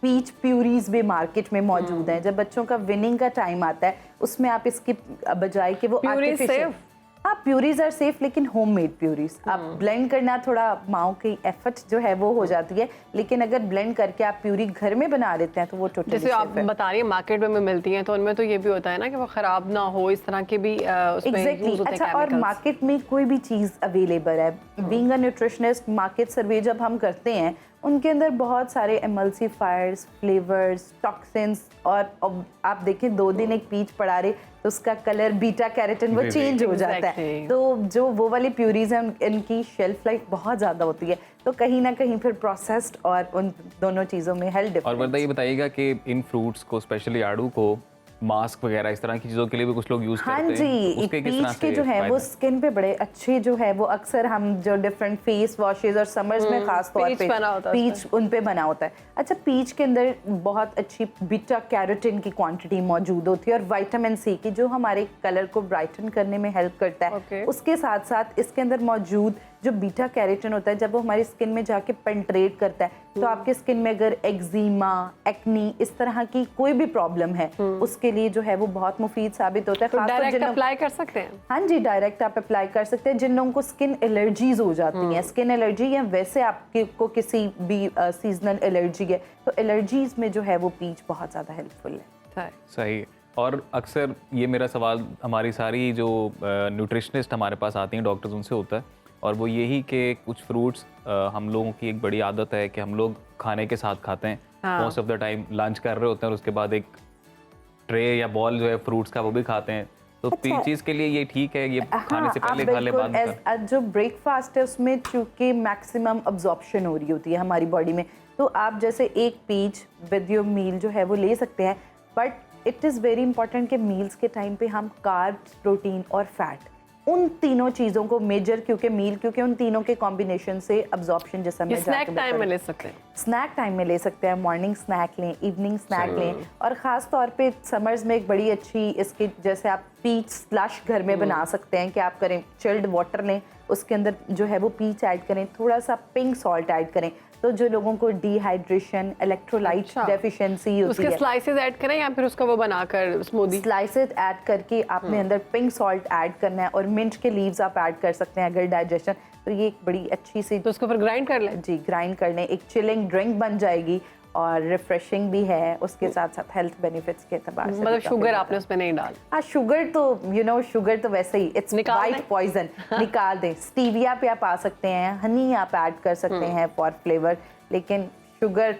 पीच प्यूरीज भी मार्केट में मौजूद हैं। जब बच्चों का विनिंग का टाइम आता है उसमें आप इसकी बजाय कि वो Purees आर्टिफिशियल, safe? हाँ प्यूरीज आर सेफ, लेकिन होममेड प्यूरीज आप ब्लेंड करना थोड़ा माओ की एफर्ट जो है वो हो जाती है, लेकिन अगर ब्लेंड करके आप प्यूरी घर में बना देते हैं तो वो टोटली जैसे आप बता रही हैं मार्केट में मिलती हैं तो उनमें तो ये भी होता है ना कि वो खराब ना हो, इस तरह के भी उसमें एग्जैक्टली यूज होते हैं अच्छा। और chemicals। मार्केट में कोई भी चीज़ अवेलेबल है, बीइंग अ न्यूट्रिशनिस्ट मार्केट सर्वे जब हम करते हैं उनके अंदर बहुत सारे एमल्सिफायर्स, फ्लेवर्स, टॉक्सिन्स, और अब आप देखें 2 दिन एक पीच पड़ा रहे तो उसका कलर बीटा कैरोटीन वो जी, जी। चेंज हो जाता है। Exactly. तो जो वो वाली प्यूरीज हैं इनकी शेल्फ लाइफ बहुत ज़्यादा होती है, तो कहीं ना कहीं फिर प्रोसेस्ड और उन दोनों चीज़ों में हेल्थ और वरना ये डिफरेंस। बताइएगा कि इन फ्रूट्स को, स्पेशली आड़ू को, मास्क वगैरह इस तरह की चीज़ों के लिए भी कुछ लोग यूज़ हाँ करते हैं। जी, उसके किस तरह पीच के से जो है वो फायदे? स्किन पे बड़े अच्छे जो है वो अक्सर हम जो डिफरेंट फेस वॉशेज और समर्स में खास तौर पीच पे बना होता है पीच उन पे बना होता है। अच्छा, पीच के अंदर बहुत अच्छी बीटा कैरोटीन की क्वांटिटी मौजूद होती है और विटामिन सी की, जो हमारे कलर को ब्राइटन करने में हेल्प करता है। Okay. उसके साथ साथ इसके अंदर मौजूद जो बीटा कैरोटीन होता है, जब वो हमारी स्किन में जाके पेंट्रेट करता है तो आपके स्किन में अगर एक्जिमा, एक्नी, इस तरह की कोई भी प्रॉब्लम है उसके लिए जो है वो बहुत मुफीद साबित होता है। तो खासतौर डायरेक्ट जिन लोग- अप्लाई कर सकते हैं? हाँ जी, डायरेक्ट आप अप्लाई कर सकते हैं। जिन लोगों को स्किन एलर्जीज हो जाती हैं, स्किन एलर्जी या वैसे आपको किसी भी सीजनल एलर्जी है, तो एलर्जीज में जो है वो पीच बहुत ज़्यादा हेल्पफुल है। सही। और अक्सर ये मेरा सवाल हमारी सारी जो न्यूट्रिशनिस्ट हमारे पास आती हैं, डॉक्टर्स, उनसे होता है, और वो यही कि कुछ फ्रूट्स हम लोगों की एक बड़ी आदत है कि हम लोग खाने के साथ खाते हैं। Most of the time lunch कर रहे होते हैं और उसके बाद एक ट्रे या बॉल जो है फ्रूट्स का वो भी खाते हैं। तो पीचीज के लिए ये ठीक है, ये खाने से पहले खा ले, बाद में खा? जो ब्रेकफास्ट है उसमें चूंकि मैक्सिमम अब्जॉर्प्शन हो रही होती है हमारी बॉडी में, तो आप जैसे एक पीच विद योर मील जो है वो ले सकते हैं, but it is very important कि मील्स के टाइम पे हम कार्ब्स, प्रोटीन और फैट, उन तीनों चीज़ों को मेजर, क्योंकि उन तीनों के कॉम्बिनेशन से अब्जॉर्प्शन जैसा मैं स्नैक टाइम में ले सकते हैं? स्नैक टाइम में ले सकते हैं, मॉर्निंग स्नैक लें, इवनिंग स्नैक लें, और ख़ास तौर पे समर्स में एक बड़ी अच्छी इसकी, जैसे आप पीच स्लश घर में बना सकते हैं कि आप करें, चिल्ड वाटर लें, उसके अंदर जो है वो पीच ऐड करें, थोड़ा सा पिंक सॉल्ट ऐड करें, तो जो लोगों को डिहाइड्रेशन, इलेक्ट्रोलाइट डेफिशिएंसी होती उसके है, स्लाइसेस ऐड करें या फिर उसका वो बनाकर स्मूदी? स्लाइसेस ऐड करके आपने अंदर पिंक सॉल्ट ऐड करना है, और मिंट के लीव्स आप ऐड कर सकते हैं अगर डाइजेशन, तो ये एक बड़ी अच्छी सी, तो उसको फिर ग्राइंड कर लें? जी ग्राइंड कर लें, एक चिलिंग ड्रिंक बन जाएगी और रिफ्रेशिंग भी है, उसके साथ साथ हेल्थ बेनिफिट्स के एतबार से। मतलब शुगर आपने उसमें नहीं डाल? हाँ, शुगर तो शुगर तो वैसे ही इट्स निकाल वाइट दें? पॉइजन, निकाल दें। स्टीविया पे आप आ सकते हैं, हनी आप ऐड कर सकते हैं फॉर फ्लेवर, लेकिन शुगर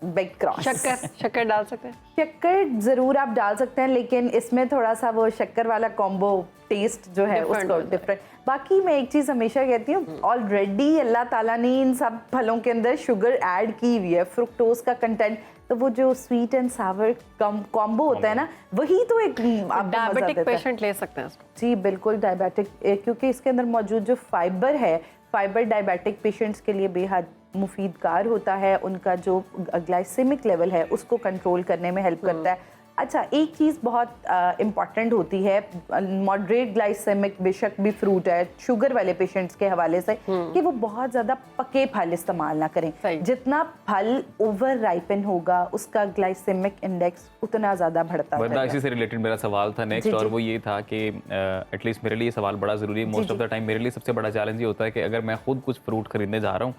बिग क्रॉस। शक्कर डाल सकते हैं? शक्कर जरूर आप डाल सकते हैं, लेकिन इसमें थोड़ा सा वो शक्कर वाला कॉम्बो टेस्ट जो है Different उसको हो जाए। डिफरेंट। बाकी मैं एक चीज हमेशा कहती हूँ, ऑलरेडी अल्लाह ताला ने इन सब फलों के अंदर शुगर ऐड की हुई है, फ्रुक्टोज का कंटेंट, तो वो जो स्वीट एंड सावर कॉम्बो होता है ना, वही तो एक आपको मजा डायबिटिक देता है। पेशेंट ले सकते हैं इसको? जी बिल्कुल, डायबिटिक, क्योंकि इसके अंदर मौजूद जो फाइबर है, फाइबर डायबिटिक पेशेंट्स के लिए बेहद मुफीद कार होता है, उनका जो ग्लाइसेमिक लेवल है उसको कंट्रोल करने में हेल्प करता है। अच्छा, एक चीज़ बहुत इम्पॉर्टेंट होती है, मॉडरेट ग्लाइसेमिक बेशक भी फ्रूट है शुगर वाले पेशेंट्स के हवाले से, कि वो बहुत ज़्यादा पके फल इस्तेमाल ना करें। जितना फल ओवर राइपन होगा उसका ग्लाइसेमिक इंडेक्स उतना ज़्यादा बढ़ता वरना इसी से रिलेटेड मेरा सवाल था नेक्स्ट, जी, और जी। वो ये था कि एटलीस्ट मेरे लिए ये सवाल बड़ा ज़रूरी है। मोस्ट ऑफ द टाइम मेरे लिए सबसे बड़ा चैलेंज ये होता है कि अगर मैं खुद कुछ फ्रूट खरीदने जा रहा हूँ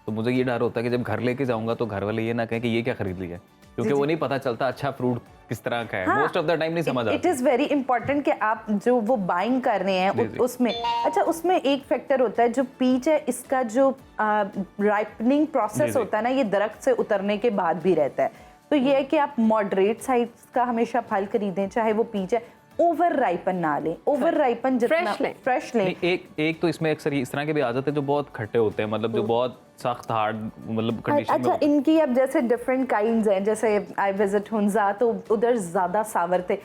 तो मुझे ये डर होता है कि जब घर लेके जाऊंगा तो घर वाले ये ना कहें कि ये क्या खरीद लिया, क्योंकि वो नहीं पता चलता अच्छा फ्रूट किस तरह का है। मोस्ट ऑफ द टाइम नहीं समझ इट आता। इज़ वेरी इंपॉर्टेंट कि आप जो वो बाइंग कर रहे हैं उसमें, अच्छा उसमें एक फैक्टर होता है, जो पीच है इसका जो राइपनिंग प्रोसेस होता है ना, ये दरख्त से उतरने के बाद भी रहता है। तो ये है कि आप मॉडरेट साइज का हमेशा फल खरीदें, चाहे वो पीच है, ओवर राइपन ना लें। ओवर राइपन जितना फ्रेश लें। एक तो इसमें अक्सर इस तरह की भी आदत है जो बहुत खट्टे होते हैं, मतलब जो बहुत सख्त हार्ड मतलब कंडीशन में अच्छा, होते हैं। इनकी अब जैसे डिफरेंट काइंड्स हैं, जैसे आई विजिट हुंजा, तो उधर ज़्यादा सावर थे।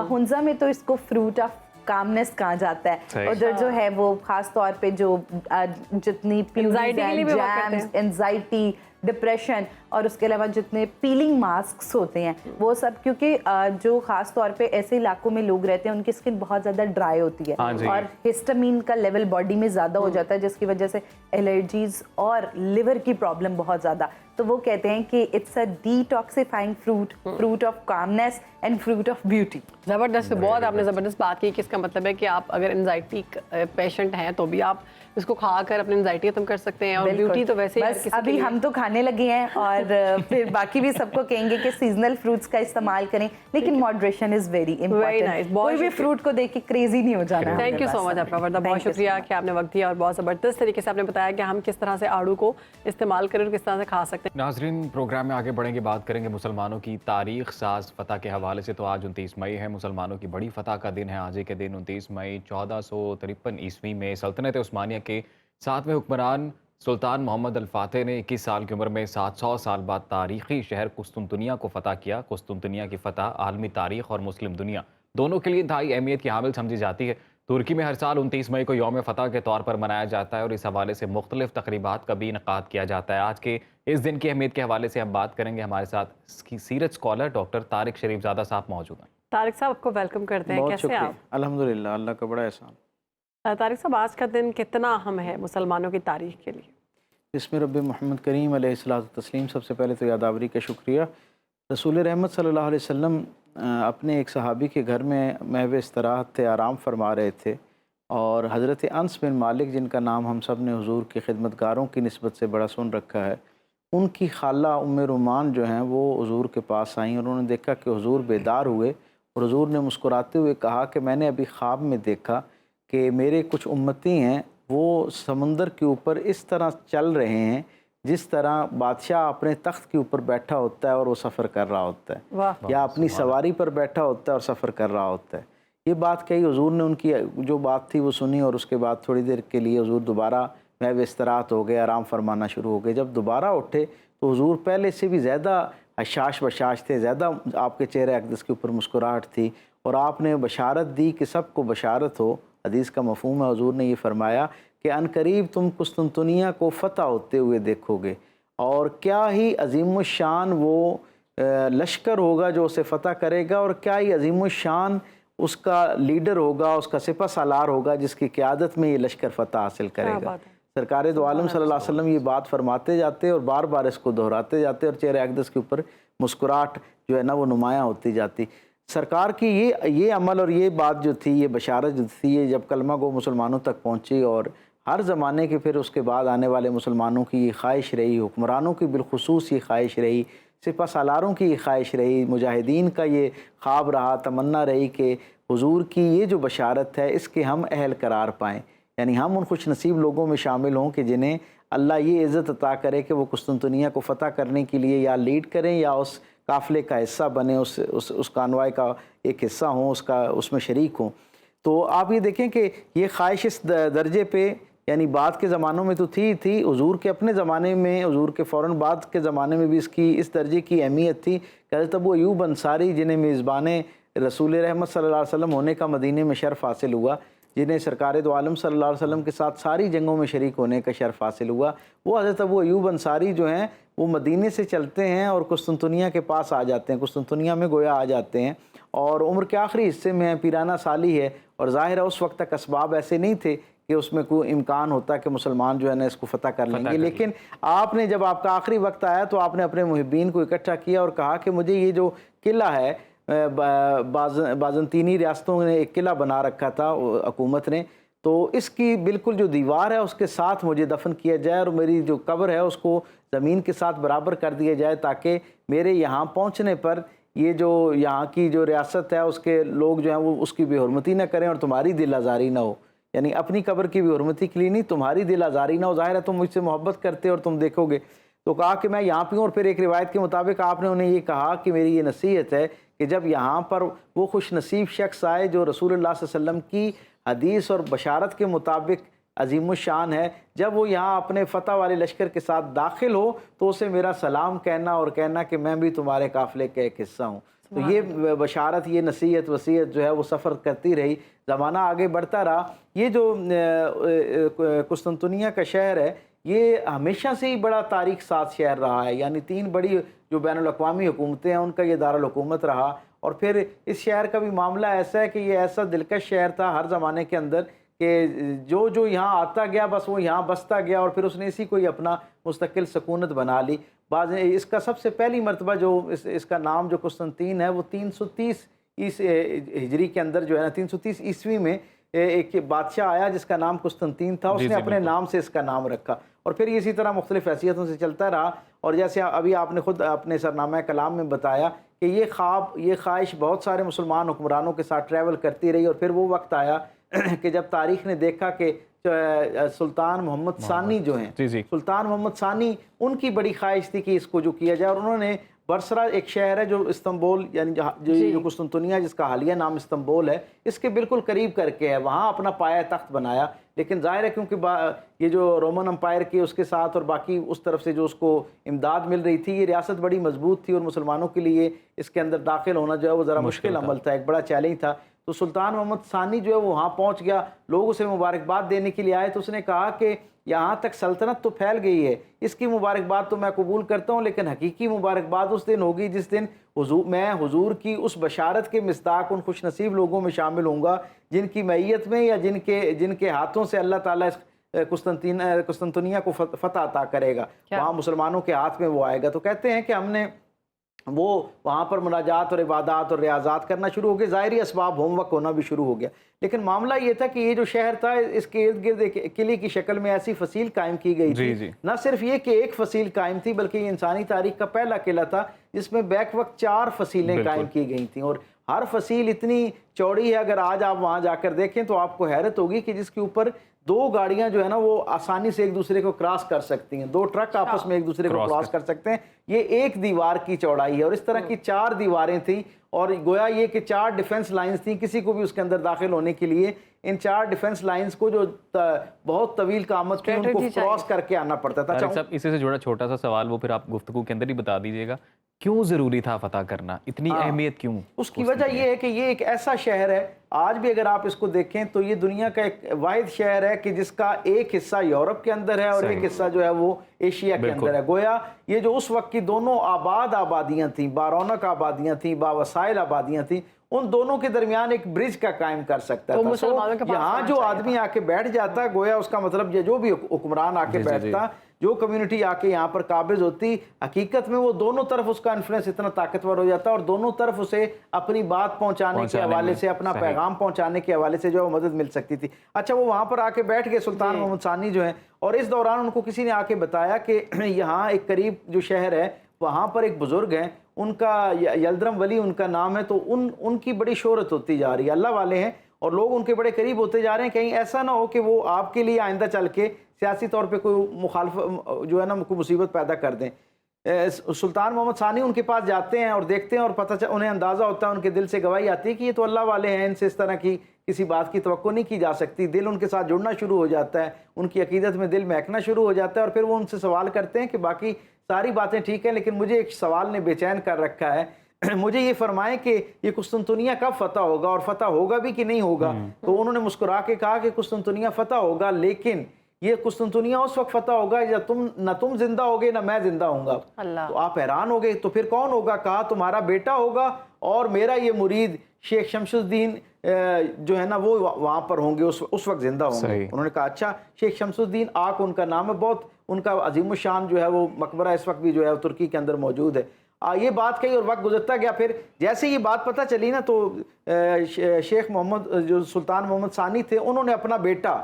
हुंजा में तो इसको फ्रूट ऑफ कामनेस कहाँ जाता सही। है। उधर जो है वो खास तौर पे जो जितनी Anxiety के लिए भी work करते हैं। एंजाइटी, डिप्रेशन और उसके अलावा जितने पीलिंग मास्क होते हैं वो सब, क्योंकि जो खास तौर पे ऐसे इलाकों में लोग रहते हैं उनकी स्किन बहुत ज़्यादा ड्राई होती हाँ है जी। और हिस्टामिन का लेवल बॉडी में ज़्यादा हो जाता है, जिसकी वजह से एलर्जीज और लिवर की प्रॉब्लम बहुत ज़्यादा। तो वो कहते हैं कि it's a detoxifying fruit, fruit of calmness and fruit of beauty. ज़बरदस्त, बहुत आपने ज़बरदस्त बात की कि इसका मतलब है कि आप अगर एंजाइटी पेशेंट हैं तो भी आप इसको खाकर अपनी एंजाइटी खत्म कर सकते हैं, और ब्यूटी तो वैसे ही हर बस किसी के अभी लिए- हम तो खाने लगे हैं और फिर बाकी भी सबको कहेंगे कि सीजनल फ्रूट्स का इस्तेमाल करें, लेकिन moderation is very nice, important. बहुत कोई भी शुक्रिया। फ्रूट को देख के क्रेजी नहीं हो जाना। थैंक यू सो मच आपका वर्दा, बहुत शुक्रिया कि आपने वक्त दिया और बहुत ज़बरदस्त तरीके से आपने बताया कि हम किस तरह से आड़ू को इस्तेमाल करें और किस तरह से खा सकते हैं। नाजरीन, प्रोग्राम में आगे बढ़ेंगे, बात करेंगे मुसलमानों की तारीख साज फतह के हवाले से। तो आज 29 मई है, मुसलमानों की बड़ी फतह का दिन है। आज ही के दिन 29 मई 1453 ईस्वी में सल्तनत उस्मानिया के 7वें हुक्मरान सुल्तान मोहम्मद अल फातह ने 21 साल की उम्र में 700 साल बाद तारीखी शहर कुस्तुनतुनिया को फतह किया। कुस्तुनतुनिया की फतह आलमी तारीख और मुस्लिम दुनिया दोनों के लिए इंतहाई अहमियत की हामिल समझी जाती है। तुर्की में हर साल 29 मई को यौम फतह के तौर पर मनाया जाता है और इस हवाले से मुख्तलिफ तकरीबात का भी इनकाद किया जाता है। आज के इस दिन की अहमियत के हवाले से हम बात करेंगे। हमारे साथ सीरत स्कॉलर डॉक्टर तारिक शरीफजादा साहब मौजूद हैं। तारिक साहब, आपको वेलकम करते हैं, कैसे हैं आप? अल्हम्दुलिल्लाह, अल्लाह का बड़ा एहसान। तारिक साहब, आज का दिन कितना अहम है मुसलमानों की तारीख के लिए? इसमें रब मोहम्मद करीम अलैहिस्सलातु तस्लीम, सबसे पहले तो यादावरी का शुक्रिया। रसूल रहमत सल्लल्लाहु अलैहि वसल्लम अपने एक सहाबी के घर में महव इस्तराहत थे, आराम फरमा रहे थे, और हज़रत अनस बिन मालिक, जिनका नाम हम सब ने हुजूर के खिदमतगारों की निस्बत से बड़ा सुन रखा है, उनकी खाला उम्मे रुमान जो हैं वो हुजूर के पास आईं और उन्होंने देखा कि हुजूर बेदार हुए, और हुजूर ने मुस्कुराते हुए कहा कि मैंने अभी ख्वाब में देखा कि मेरे कुछ उम्मती हैं वो समंदर के ऊपर इस तरह चल रहे हैं जिस तरह बादशाह अपने तख्त के ऊपर बैठा होता है और वो सफ़र कर रहा होता है, वाह, या अपनी सवारी पर बैठा होता है और सफ़र कर रहा होता है। ये बात कही, हुजूर ने उनकी जो बात थी वो सुनी, और उसके बाद थोड़ी देर के लिए हुजूर दोबारा महव इस्तराहत हो गए, आराम फरमाना शुरू हो गए। जब दोबारा उठे तो हुजूर पहले से भी ज़्यादा हशाश बशाश थे, ज़्यादा आपके चेहरे अक़दस के ऊपर मुस्कुराहट थी, और आपने बशारत दी कि सबको बशारत हो। हदीस का मफ़हूम है, हुजूर ने ये फरमाया कि अनकरीब तुम कुस्तुनतुनिया को फ़तह होते हुए देखोगे, और क्या ही अज़ीमुश्शान वो लश्कर होगा जो उसे फ़तह करेगा, और क्या ही अज़ीमुश्शान उसका लीडर होगा, उसका सिपह सालार होगा जिसकी क़यादत में ये लश्कर फ़तह हासिल करेगा। सरकार दो आलम सल्लल्लाहु अलैहि वसल्लम ये बात फरमाते जाते और बार बार इसको दोहराते जाते, और चेहरे अक़दस के ऊपर मुस्कुराहट जो है ना वो नुमायाँ होती जाती। सरकार की ये अमल और ये बात जो थी, ये बशारत जो थी, ये जब कलमा गो मुसलमानों तक पहुँची, और हर ज़माने के फिर उसके बाद आने वाले मुसलमानों की ये ख्वाहिश रही, हुक्मरानों की बिलखुसूस ये ख्वाहिश रही, सिपह सालारों की ये ख्वाहिश रही, मुजाहिदीन का ये ख्वाब रहा, तमन्ना रही कि हुजूर की ये जो बशारत है इसके हम अहल करार पाएँ, यानी हम उन खुश नसीब लोगों में शामिल हों कि जिन्हें अल्लाह ये इज़्ज़त अता करे कि वो कुस्तुनतुनिया को फ़तह करने के लिए या लीड करें या उस काफ़िले का हिस्सा बने, उस कानवाई का एक हिस्सा हों, उसमें शरीक हों। तो आप ये देखें कि ये ख्वाहिश इस दर्जे पे, यानी बाद के ज़मानों में तो थी, हुजूर के अपने ज़माने में, हुजूर के फ़ौरन बाद के ज़माने में भी इसकी इस दर्जे की अहमियत थी कि हज़रत अबू अय्यूब अंसारी, जिन्हें मेज़बान रसूल रहमत सल्लल्लाहु अलैहि वसल्लम होने का मदीने में शर्फ़ हासिल हुआ, जिन्हें सरकार दो आलम सल्लल्लाहु अलैहि वसल्लम के साथ सारी जंगों में शरीक होने का शर्फ़ हासिल हुआ, वो हज़रत अबू अय्यूब अंसारी जो हैं वो मदीने से चलते हैं और कुस्तुनतुनिया के पास आ जाते हैं, कुस्तुनतुनिया में गोया आ जाते हैं, और उम्र के आखिरी हिस्से में पीराना साली है, और ज़ाहिर है उस वक्त तक असबाब ऐसे नहीं थे कि उसमें कोई इम्कान होता कि मुसलमान जो है ना इसको फ़तह कर लेंगे। लेकिन आपने जब आपका आखिरी वक्त आया तो आपने अपने मुहिब्बीन को इकट्ठा किया और कहा कि मुझे ये जो किला है, बाज़ंतीनी रियासतों ने एक किला बना रखा था हुकूमत ने, तो इसकी बिल्कुल जो दीवार है उसके साथ मुझे दफन किया जाए, और मेरी जो कब्र है उसको ज़मीन के साथ बराबर कर दिया जाए, ताकि मेरे यहाँ पहुँचने पर ये जो यहाँ की जो रियासत है उसके लोग जो हैं वो उसकी बेहुरमती ना करें और तुम्हारी दिल आज़ारी ना हो, यानी अपनी कब्र की बेहुरमती के लिए नहीं, तुम्हारी दिल आज़ारी ना हो। ज़ाहिर है तुम मुझसे मोहब्बत करते और तुम देखोगे। तो कहा कि मैं यहाँ पे हूँ, और फिर एक रिवायत के मुताबिक आपने उन्हें ये कहा कि मेरी ये नसीहत है कि जब यहाँ पर वो खुश नसीब शख्स आए जो रसूलुल्लाह सल्लल्लाहु अलैहि वसल्लम की हदीस और बशारत के मुताबिक अजीमुशान है, जब वो यहाँ अपने फ़तह वाले लश्कर के साथ दाखिल हो तो उसे मेरा सलाम कहना और कहना कि मैं भी तुम्हारे काफ़िले का एक हिस्सा हूँ। तो ये बशारत, ये नसीहत वसीयत जो है वो सफ़र करती रही, ज़माना आगे बढ़ता रहा। ये जो कुस्तुनतुनिया का शहर है ये हमेशा से ही बड़ा तारीख साथ शहर रहा है, यानी 3 बड़ी जो बैनुल अक़वामी हुकूमतें हैं उनका ये दारुल हुकूमत रहा। और फिर इस शहर का भी मामला ऐसा है कि ये ऐसा दिलकश शहर था हर ज़माने के अंदर कि जो यहाँ आता गया बस वो यहाँ बसता गया और फिर उसने इसी को ही अपना मुस्तकिल सकूनत बना ली। बाद इसका सबसे पहली मरतबा जो इसका नाम जो कुस्तुनतीन है वो 330 हिजरी के अंदर जो है ना 330 ईस्वी में एक बादशाह आया जिसका नाम कुस्तुनतीन था, उसने अपने नाम से इसका नाम रखा और फिर इसी तरह मुख्तलिफ हैसियतों से चलता रहा। और जैसे अभी आपने खुद अपने सरनामा कलाम में बताया कि ये ख्वाहिश बहुत सारे मुसलमान हुक्मरानों के साथ ट्रैवल करती रही और फिर वो वक्त आया कि जब तारीख़ ने देखा कि सुल्तान मोहम्मद सानी जो हैं, सुल्तान मोहम्मद सानी उनकी बड़ी ख्वाहिश थी कि इसको जो किया जाए और उन्होंने बरसरा एक शहर है जो इस्तंबुल यानी जो कुस्तुनतुनिया जिसका हालिया नाम इस्तंबुल है इसके बिल्कुल करीब करके है, वहाँ अपना पाया तख्त बनाया। लेकिन जाहिर है क्योंकि ये जो रोमन अम्पायर के उसके साथ और बाकी उस तरफ से जो उसको इमदाद मिल रही थी, ये रियासत बड़ी मजबूत थी और मुसलमानों के लिए इसके अंदर दाखिल होना जो है वो ज़रा मुश्किल अमल था, एक बड़ा चैलेंज था। तो सुल्तान मोहम्मद सानी जो है वो वहाँ पहुँच गया, लोग उसे मुबारकबाद देने के लिए आए तो उसने कहा कि यहाँ तक सल्तनत तो फैल गई है, इसकी मुबारकबाद तो मैं कबूल करता हूँ, लेकिन हकीकी मुबारकबाद उस दिन होगी जिस दिन मैं हुजूर की उस बशारत के मिस्दाक उन खुश नसीब लोगों में शामिल होऊंगा जिनकी मैयत में या जिनके हाथों से अल्लाह ताला इस कुस्तुनतुनिया को फतह अता करेगा, वहाँ मुसलमानों के हाथ में वो आएगा। तो कहते हैं कि हमने वो वहाँ पर मुनाजात और इबादत और रियाजात करना शुरू हो गए, ज़ाहिरी असबाब होमवर्क होना भी शुरू हो गया। लेकिन मामला ये था कि ये जो शहर था इसके इर्द गिर्द एक किले की शक्ल में ऐसी फसील कायम की गई थी, न सिर्फ ये कि एक फसील कायम थी बल्कि ये इंसानी तारीख का पहला किला था जिसमें बैक वक्त 4 फसीलें कायम की गई थी और हर फसील इतनी चौड़ी है, अगर आज आप वहाँ जाकर देखें तो आपको हैरत होगी कि जिसके ऊपर 2 गाड़ियां जो है ना वो आसानी से एक दूसरे को क्रॉस कर सकती हैं, 2 ट्रक आपस में एक दूसरे को क्रॉस कर सकते हैं। ये एक दीवार की चौड़ाई है और इस तरह की 4 दीवारें थी और गोया ये कि 4 डिफेंस लाइंस थी, किसी को भी उसके अंदर दाखिल होने के लिए इन 4 डिफेंस लाइंस को जो बहुत तवील कामत थी उनको क्रॉस करके आना पड़ता था। सब इसी से जुड़ा छोटा सा सवाल वो फिर आप गुफ्तगू के अंदर ही बता दीजिएगा, क्यों जरूरी था फतह करना, इतनी अहमियत क्यों? उसकी वजह यह है कि ये एक ऐसा शहर है, आज भी अगर आप इसको देखें तो ये दुनिया का एक वाहिद शहर है कि जिसका एक हिस्सा यूरोप के अंदर है और एक हिस्सा जो है वो एशिया के अंदर है। गोया ये जो उस वक्त की दोनों आबादियां थी, बारौनक आबादियां थी, बावसाइल आबादियां थी, उन दोनों के दरमियान एक ब्रिज का कायम कर सकता था। तो यहाँ जो आदमी आके बैठ जाता गोया उसका मतलब ये जो भी हुक्मरान आके बैठता, जो कम्युनिटी आके यहाँ पर काबिज होती, हकीकत में वो दोनों तरफ उसका इन्फ्लुएंस इतना ताकतवर हो जाता और दोनों तरफ उसे अपनी बात पहुंचाने के हवाले से, अपना पैगाम पहुंचाने के हवाले से जो है मदद मिल सकती थी। अच्छा, वो वहाँ पर आके बैठ गए सुल्तान मोहम्मद सानी जो है और इस दौरान उनको किसी ने आके बताया कि यहाँ एक करीब जो शहर है वहाँ पर एक बुजुर्ग हैं, उनका यल्दरम वली उनका नाम है, तो उनकी बड़ी शोहरत होती जा रही है, अल्लाह वाले हैं और लोग उनके बड़े करीब होते जा रहे हैं। कहीं ऐसा ना हो कि वो आपके लिए आइंदा चल के सियासी तौर पे कोई मुखालफ जो है ना कोई मुसीबत पैदा कर दें। सुल्तान मोहम्मद सानी उनके पास जाते हैं और देखते हैं और उन्हें अंदाज़ा होता है, उनके दिल से गवाही आती है कि ये तो अल्लाह वाले हैं, इनसे इस तरह की किसी बात की तवक्को नहीं की जा सकती। दिल उनके साथ जुड़ना शुरू हो जाता है, उनकी अकीदत में दिल महकना शुरू हो जाता है और फिर वो उनसे सवाल करते हैं कि बाकी सारी बातें ठीक है लेकिन मुझे एक सवाल ने बेचैन कर रखा है, मुझे ये फरमाएं कि ये कुस्तुनतुनिया कब फतह होगा और फतह होगा भी कि नहीं होगा। तो उन्होंने मुस्कुरा के कहा कि कुस्तुनतुनिया फतह होगा, लेकिन ये कुस्तुनतुनिया उस वक्त फतह होगा जब तुम जिंदा होगे ना मैं जिंदा होऊंगा। तो आप हैरान हो गए, तो फिर कौन होगा? कहा तुम्हारा बेटा होगा और मेरा ये मुरीद शेख शमसुद्दीन जो है ना वो वहाँ पर होंगे, उस वक्त जिंदा होंगे। उन्होंने कहा अच्छा, शेख शमसुद्दीन आक उनका नाम है, बहुत उनका अजीम शान जो है वो मकबरा इस वक्त भी जो है तुर्की के अंदर मौजूद है। ये बात कही और वक्त गुजरता गया। फिर जैसे ये बात पता चली ना तो शेख मोहम्मद जो सुल्तान मोहम्मद सानी थे उन्होंने अपना बेटा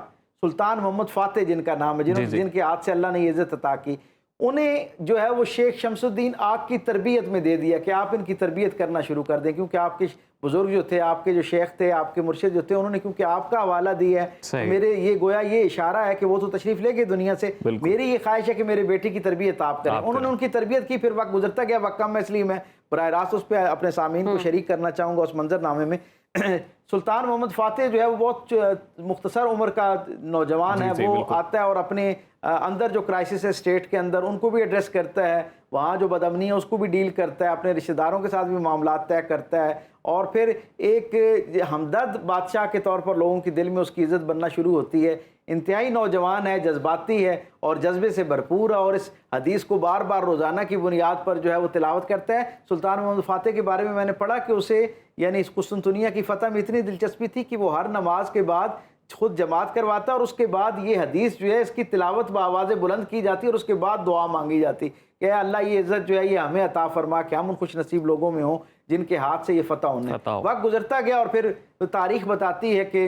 सुल्तान मोहम्मद फातेह जिनका नाम है, जिनके हाथ से अल्लाह ने इज़्ज़त अता की, उन्हें जो है वो शेख शमसुद्दीन आक की तरबियत में दे दिया कि आप इनकी तरबियत करना शुरू कर दें, क्योंकि आपके बुजुर्ग जो थे, आपके जो शेख थे, आपके मुर्शिद जो थे, उन्होंने क्योंकि आपका हवाला दिया है, तो मेरे ये गोया ये इशारा है कि वो तो तशरीफ ले गए दुनिया से, मेरी ये ख्वाहिश है कि मेरे बेटे की तरबियत आप करें। उन्होंने उनकी तरबियत की। फिर वक्त गुजरता गया, वक्त कम है इसलिए मैं बराह रास्त उस पर अपने सामीन को शरीक करना चाहूँगा उस मंजरनामे में। सुल्तान मोहम्मद फ़ातेह जो है वो बहुत मुख्तसर उम्र का नौजवान है, वो आता है और अपने अंदर जो क्राइसिस है स्टेट के अंदर उनको भी एड्रेस करता है, वहाँ जो बदअमनी है उसको भी डील करता है, अपने रिश्तेदारों के साथ भी मामला तय करता है और फिर एक हमदर्द बादशाह के तौर पर लोगों के दिल में उसकी इज़्ज़त बनना शुरू होती है। इंतहाई नौजवान है, जज्बाती है और जज्बे से भरपूर है और इस हदीस को बार बार रोज़ाना की बुनियाद पर जो है वो तिलावत करता है। सुल्तान मोहम्मद फ़ातेह के बारे में मैंने पढ़ा कि उसे यानी इस कुस्तुनतुनिया की फ़तह में इतनी दिलचस्पी थी कि वो हर नमाज के बाद खुद जमात करवाता और उसके बाद ये हदीस जो है इसकी तिलावत बावाज़ बुलंद की जाती और उसके बाद दुआ मांगी जाती कि अल्लाह ये इज़्ज़त जो है ये हमें अता फरमा कि हम उन खुश नसीब लोगों में हों जिनके हाथ से ये फ़तह होने। वक्त गुजरता गया और फिर तारीख बताती है कि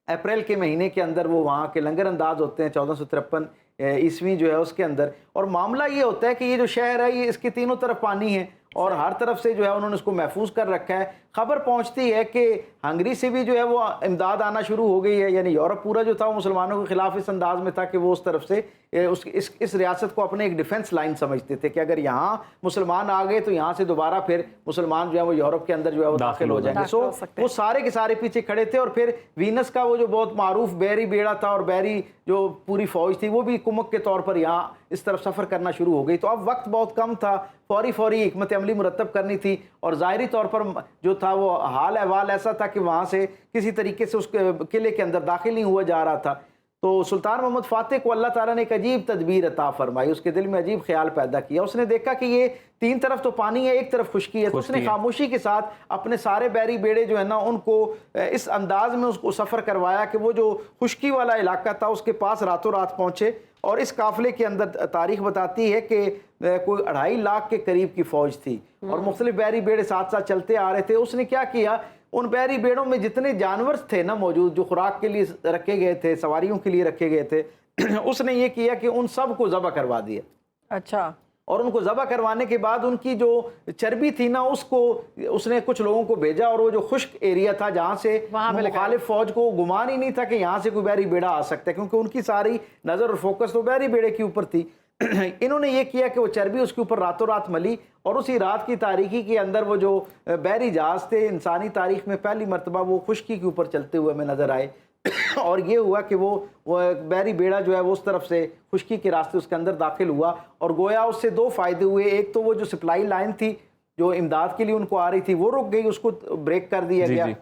अप्रैल के महीने के अंदर वो वहाँ के लंगर अंदाज होते हैं 1453 ईस्वी जो है उसके अंदर, और मामला ये होता है कि ये जो शहर है ये इसके तीनों तरफ पानी है और हर तरफ से जो है उन्होंने उसको महफूज कर रखा है। खबर पहुंचती है कि हंगरी से भी जो है वो इमदाद आना शुरू हो गई है, यानी यूरोप पूरा जो था वो मुसलमानों के खिलाफ इस अंदाज में था कि वो उस तरफ से इस रियासत को अपने एक डिफेंस लाइन समझते थे कि अगर यहाँ मुसलमान आ गए तो यहाँ से दोबारा फिर मुसलमान जो है वो यूरोप के अंदर जो है वो दाखिल हो जाएंगे। सो वो सारे के सारे पीछे खड़े थे और फिर वीनस का वो जो बहुत मारूफ बैरी बेड़ा था और बैरी जो पूरी फौज थी वो भी कुमक के तौर पर यहाँ इस तरफ सफ़र करना शुरू हो गई। तो अब वक्त बहुत कम था, फौरी हिकमत अमली मुरतब करनी थी और ज़ाहिरी तौर पर जो था वो हाल अहवाल ऐसा था कि वहाँ से किसी तरीके से उस किले के अंदर दाखिल नहीं हुआ जा रहा था। तो सुल्तान मोहम्मद फ़ातेह को अल्लाह ताला ने एक अजीब तदबीर अता फरमाई, उसके दिल में अजीब ख्याल पैदा किया। उसने देखा कि ये तीन तरफ तो पानी है, एक तरफ खुश्की है, तो उसने खामोशी के साथ अपने सारे बैरी बेड़े जो है ना उनको इस अंदाज में उसको सफ़र करवाया कि वो जो खुश्की वाला इलाका था उसके पास रातों रात पहुँचे। और इस काफ़िले के अंदर तारीख बताती है कि कोई 2.5 लाख के करीब की फ़ौज थी और मुख्तलिफ बैरी बेड़े साथ साथ चलते आ रहे थे। उसने क्या किया, उन बैरी बेड़ों में जितने जानवर थे ना मौजूद जो खुराक के लिए रखे गए थे, सवारियों के लिए रखे गए थे उसने ये किया कि उन सब को ज़बह करवा दिया। अच्छा। और उनको ज़बह करवाने के बाद उनकी जो चर्बी थी ना उसको उसने कुछ लोगों को भेजा और वो जो खुश्क एरिया था जहाँ से मुखालिफ फ़ौज को गुमान ही नहीं था कि यहाँ से कोई बैरी बेड़ा आ सकता है, क्योंकि उनकी सारी नज़र और फोकस तो बैरी बेड़े के ऊपर थी। इन्होंने ये किया कि वो चर्बी उसके ऊपर रातों रात मली और उसी रात की तारीकी के अंदर वो जो बैरी जहाज़ थे इंसानी तारीख में पहली मरतबा वो खुश्की के ऊपर चलते हुए हमें नज़र आए। और ये हुआ कि वो बैरी बेड़ा जो है वो उस तरफ से खुश्की के रास्ते उसके अंदर दाखिल हुआ और गोया उससे दो फ़ायदे हुए। एक तो वो जो सप्लाई लाइन थी जो इमदाद के लिए उनको आ रही थी वो रुक गई, उसको ब्रेक कर दिया गया।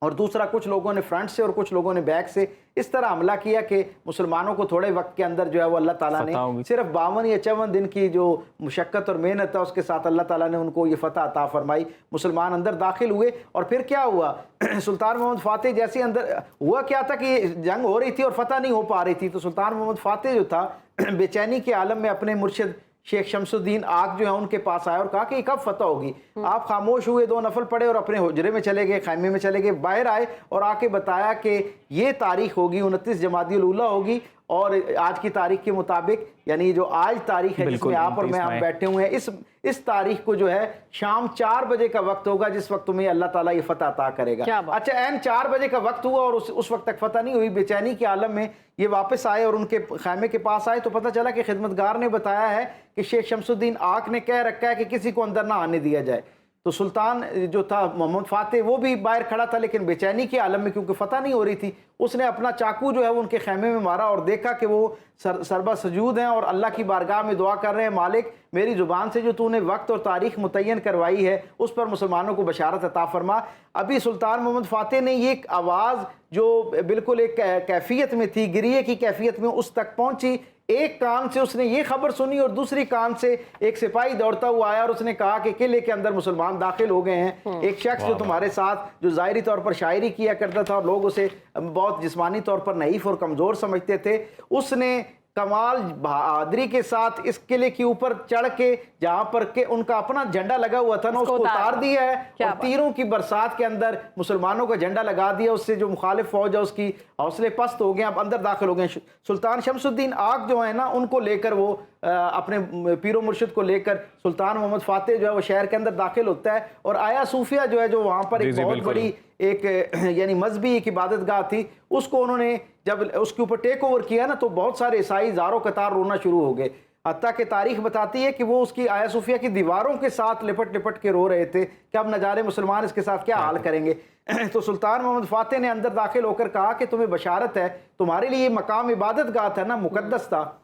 और दूसरा कुछ लोगों ने फ्रंट से और कुछ लोगों ने बैक से इस तरह हमला किया कि मुसलमानों को थोड़े वक्त के अंदर जो है वो अल्लाह ताला ने सिर्फ 52 या 54 दिन की जो मुशक्क़त और मेहनत है उसके साथ अल्लाह ताला ने उनको ये फ़तह अता फरमाई। मुसलमान अंदर दाखिल हुए और फिर क्या हुआ सुल्तान मोहम्मद फ़ातेह जैसे अंदर हुआ क्या था कि जंग हो रही थी और फ़तह नहीं हो पा रही थी, तो सुल्तान मोहम्मद फ़ातेह जो था बेचैनी के आलम में अपने मुर्शिद शेख शमसुद्दीन आग जो है उनके पास आया और कहा कि कब फतह होगी। आप खामोश हुए, 2 नफल पढ़े और अपने हुजरे में चले गए, खैमे में चले गए। बाहर आए और आके बताया कि ये तारीख होगी 29 जमादियुल ऊला होगी और आज की तारीख के मुताबिक यानी जो आज तारीख है जिसमें आप और मैं आप बैठे हुए हैं इस तारीख को जो है शाम 4 बजे का वक्त होगा जिस वक्त तुम्हें अल्लाह ताला ये फतह अता करेगा। अच्छा, एन 4 बजे का वक्त हुआ और उस वक्त तक फतह नहीं हुई। बेचैनी के आलम में ये वापस आए और उनके खैमे के पास आए तो पता चला कि खिदमतगार ने बताया है कि शेख शमसुद्दीन आग ने कह रखा है कि किसी को अंदर ना आने दिया जाए। तो सुल्तान जो था मोहम्मद फ़ातेह वो भी बाहर खड़ा था, लेकिन बेचैनी के आलम में क्योंकि फतह नहीं हो रही थी उसने अपना चाकू जो है वो उनके खैमे में मारा और देखा कि वो सरबा सजूद हैं और अल्लाह की बारगाह में दुआ कर रहे हैं, मालिक मेरी ज़ुबान से जो तूने वक्त और तारीख मुतय्यन करवाई है उस पर मुसलमानों को बशारत अता फरमा। अभी सुल्तान मोहम्मद फ़ातेह ने ये आवाज़ जो बिल्कुल एक कैफियत में थी, गिरिए की कैफियत में उस तक पहुँची। एक कान से उसने ये खबर सुनी और दूसरी कान से एक सिपाही दौड़ता हुआ आया और उसने कहा कि किले के अंदर मुसलमान दाखिल हो गए हैं। एक शख्स जो तुम्हारे साथ जो ज़ाहिरी तौर पर शायरी किया करता था और लोग उसे बहुत जिस्मानी तौर पर नहीफ और कमज़ोर समझते थे, उसने कमाल बहादुरी के साथ इस किले के ऊपर चढ़ के जहाँ पर के उनका अपना झंडा लगा हुआ था ना उसको उतार दिया है और तीरों की बरसात के अंदर मुसलमानों का झंडा लगा दिया। उससे जो मुखालिफ फौज है उसकी हौसले पस्त हो गए, अब अंदर दाखिल हो गए। सुल्तान शमसुद्दीन आग जो है ना उनको लेकर वो अपने पीरो मुर्शिद को लेकर सुल्तान मोहम्मद फ़ातेह जो है वो शहर के अंदर दाखिल होता है और आया सूफिया जो है जो वहाँ पर एक बहुत बड़ी एक यानी मजहबी एक इबादत गाह थी उसको उन्होंने जब उसके ऊपर टेक ओवर किया ना तो बहुत सारे ईसाई ज़ारो कतार रोना शुरू हो गए। हत्ता कि तारीख बताती है कि वो उसकी आया सूफिया की दीवारों के साथ लिपट लिपट के रो रहे थे कि अब न जाने मुसलमान इसके साथ क्या हाल करेंगे। तो सुल्तान मोहम्मद फातेह ने अंदर दाखिल होकर कहा कि तुम्हें बशारत है, तुम्हारे लिए मकाम इबादत गाह था ना, मुकद्दस था,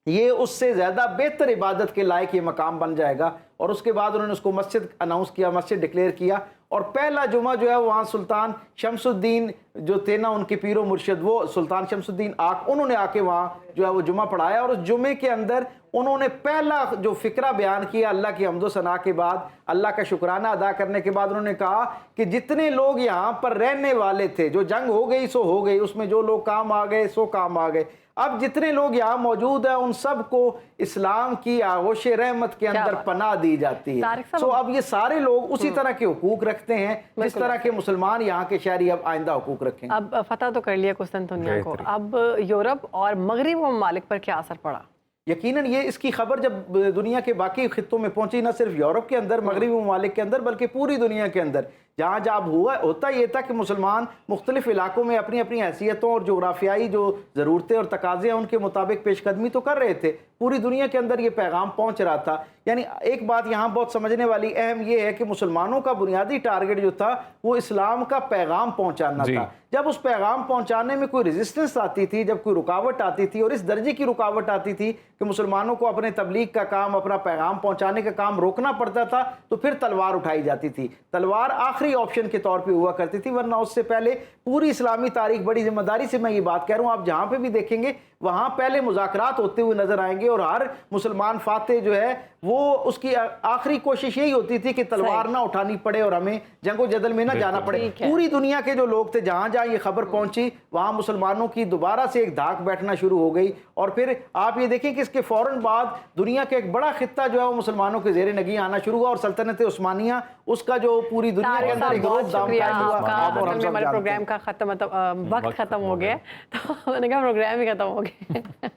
ये उससे ज़्यादा बेहतर इबादत के लायक ये मकाम बन जाएगा। और उसके बाद उन्होंने उसको मस्जिद अनाउंस किया, मस्जिद डिक्लेयर किया। और पहला जुमा जो है वहाँ सुल्तान शमसुद्दीन जो थे ना, उनके पीरो मुर्शिद, वो सुल्तान शमसुद्दीन आक, उन्होंने आके वहाँ जो है वो जुमा पढ़ाया। और उस जुमे के अंदर उन्होंने पहला जो फ़िक्रा बयान किया अल्लाह की हम्दो सना के बाद, अल्लाह का शुक्राना अदा करने के बाद, उन्होंने कहा कि जितने लोग यहाँ पर रहने वाले थे, जो जंग हो गई सो हो गई, उसमें जो लोग काम आ गए सो काम आ गए, अब जितने लोग यहाँ मौजूद हैं उन सबको इस्लाम की आगोश रहमत के अंदर पनाह दी जाती है। सो अब ये सारे लोग उसी तरह के हुकूक रखते हैं जिस तरह के मुसलमान यहाँ के शहरी अब आइंदा हुकूक रखेंगे। अब फतह तो कर लिया कुस्तुनतुनिया को, अब यूरोप और मगरबी ममालिक पर क्या असर पड़ा? यकीनन ये इसकी खबर जब दुनिया के बाकी खित्तों में पहुंची, ना सिर्फ यूरोप के अंदर, मगरबी ममालिक के अंदर, बल्कि पूरी दुनिया के अंदर, जहाँ जहाँ होता ये था कि मुसलमान मुख्तलिफ इलाकों में अपनी अपनी हैसियतों और जोग्राफियाई जो ज़रूरतें और तकाज़े हैं उनके मुताबिक पेशकदमी तो कर रहे थे। पूरी दुनिया के अंदर ये पैगाम पहुँच रहा था। यानी एक बात यहाँ बहुत समझने वाली अहम ये है कि मुसलमानों का बुनियादी टारगेट जो था वो इस्लाम का पैगाम पहुँचाना था। जब उस पैगाम पहुँचाने में कोई रेजिस्टेंस आती थी, जब कोई रुकावट आती थी, और इस दर्जे की रुकावट आती थी कि मुसलमानों को अपने तबलीग का काम, अपना पैगाम पहुँचाने का काम रोकना पड़ता था, तो फिर तलवार उठाई जाती थी। तलवार आखिरी ऑप्शन के तौर पे हुआ करती थी, वरना उससे पहले पूरी इस्लामी तारीख, बड़ी जिम्मेदारी से मैं ये बात कह रहा हूँ, आप जहाँ पे भी देखेंगे वहाँ पहले मुज़ाकरात होते हुए नजर आएंगे, और हर मुसलमान फातेह जो है वो उसकी आखिरी कोशिश यही होती थी कि तलवार ना उठानी पड़े और हमें जंगो जदल में ना जाना पड़े। पूरी दुनिया के जो लोग थे, जहाँ जहाँ ये खबर पहुंची वहाँ मुसलमानों की दोबारा से एक धाक बैठना शुरू हो गई। और फिर आप ये देखें कि इसके फ़ौरन बाद दुनिया का एक बड़ा खित्ता जो है वो मुसलमानों के ज़ेरे नगी आना शुरू हुआ, और सल्तनत उस्मानिया उसका जो पूरी दुनिया के अंदर एक रोब दाम कायम हुआ। हमारे प्रोग्राम का खत्म, मतलब वक्त खत्म हो गया, तो मैंने कहा प्रोग्राम ही खत्म हो गया।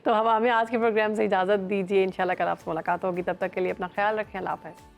तो हमें आज के प्रोग्राम से इजाज़त दीजिए, इंशाल्लाह कल आपसे मुलाकात होगी। तब तक के लिए अपना ख्याल रखें। अल्लाह हाफ़िज़।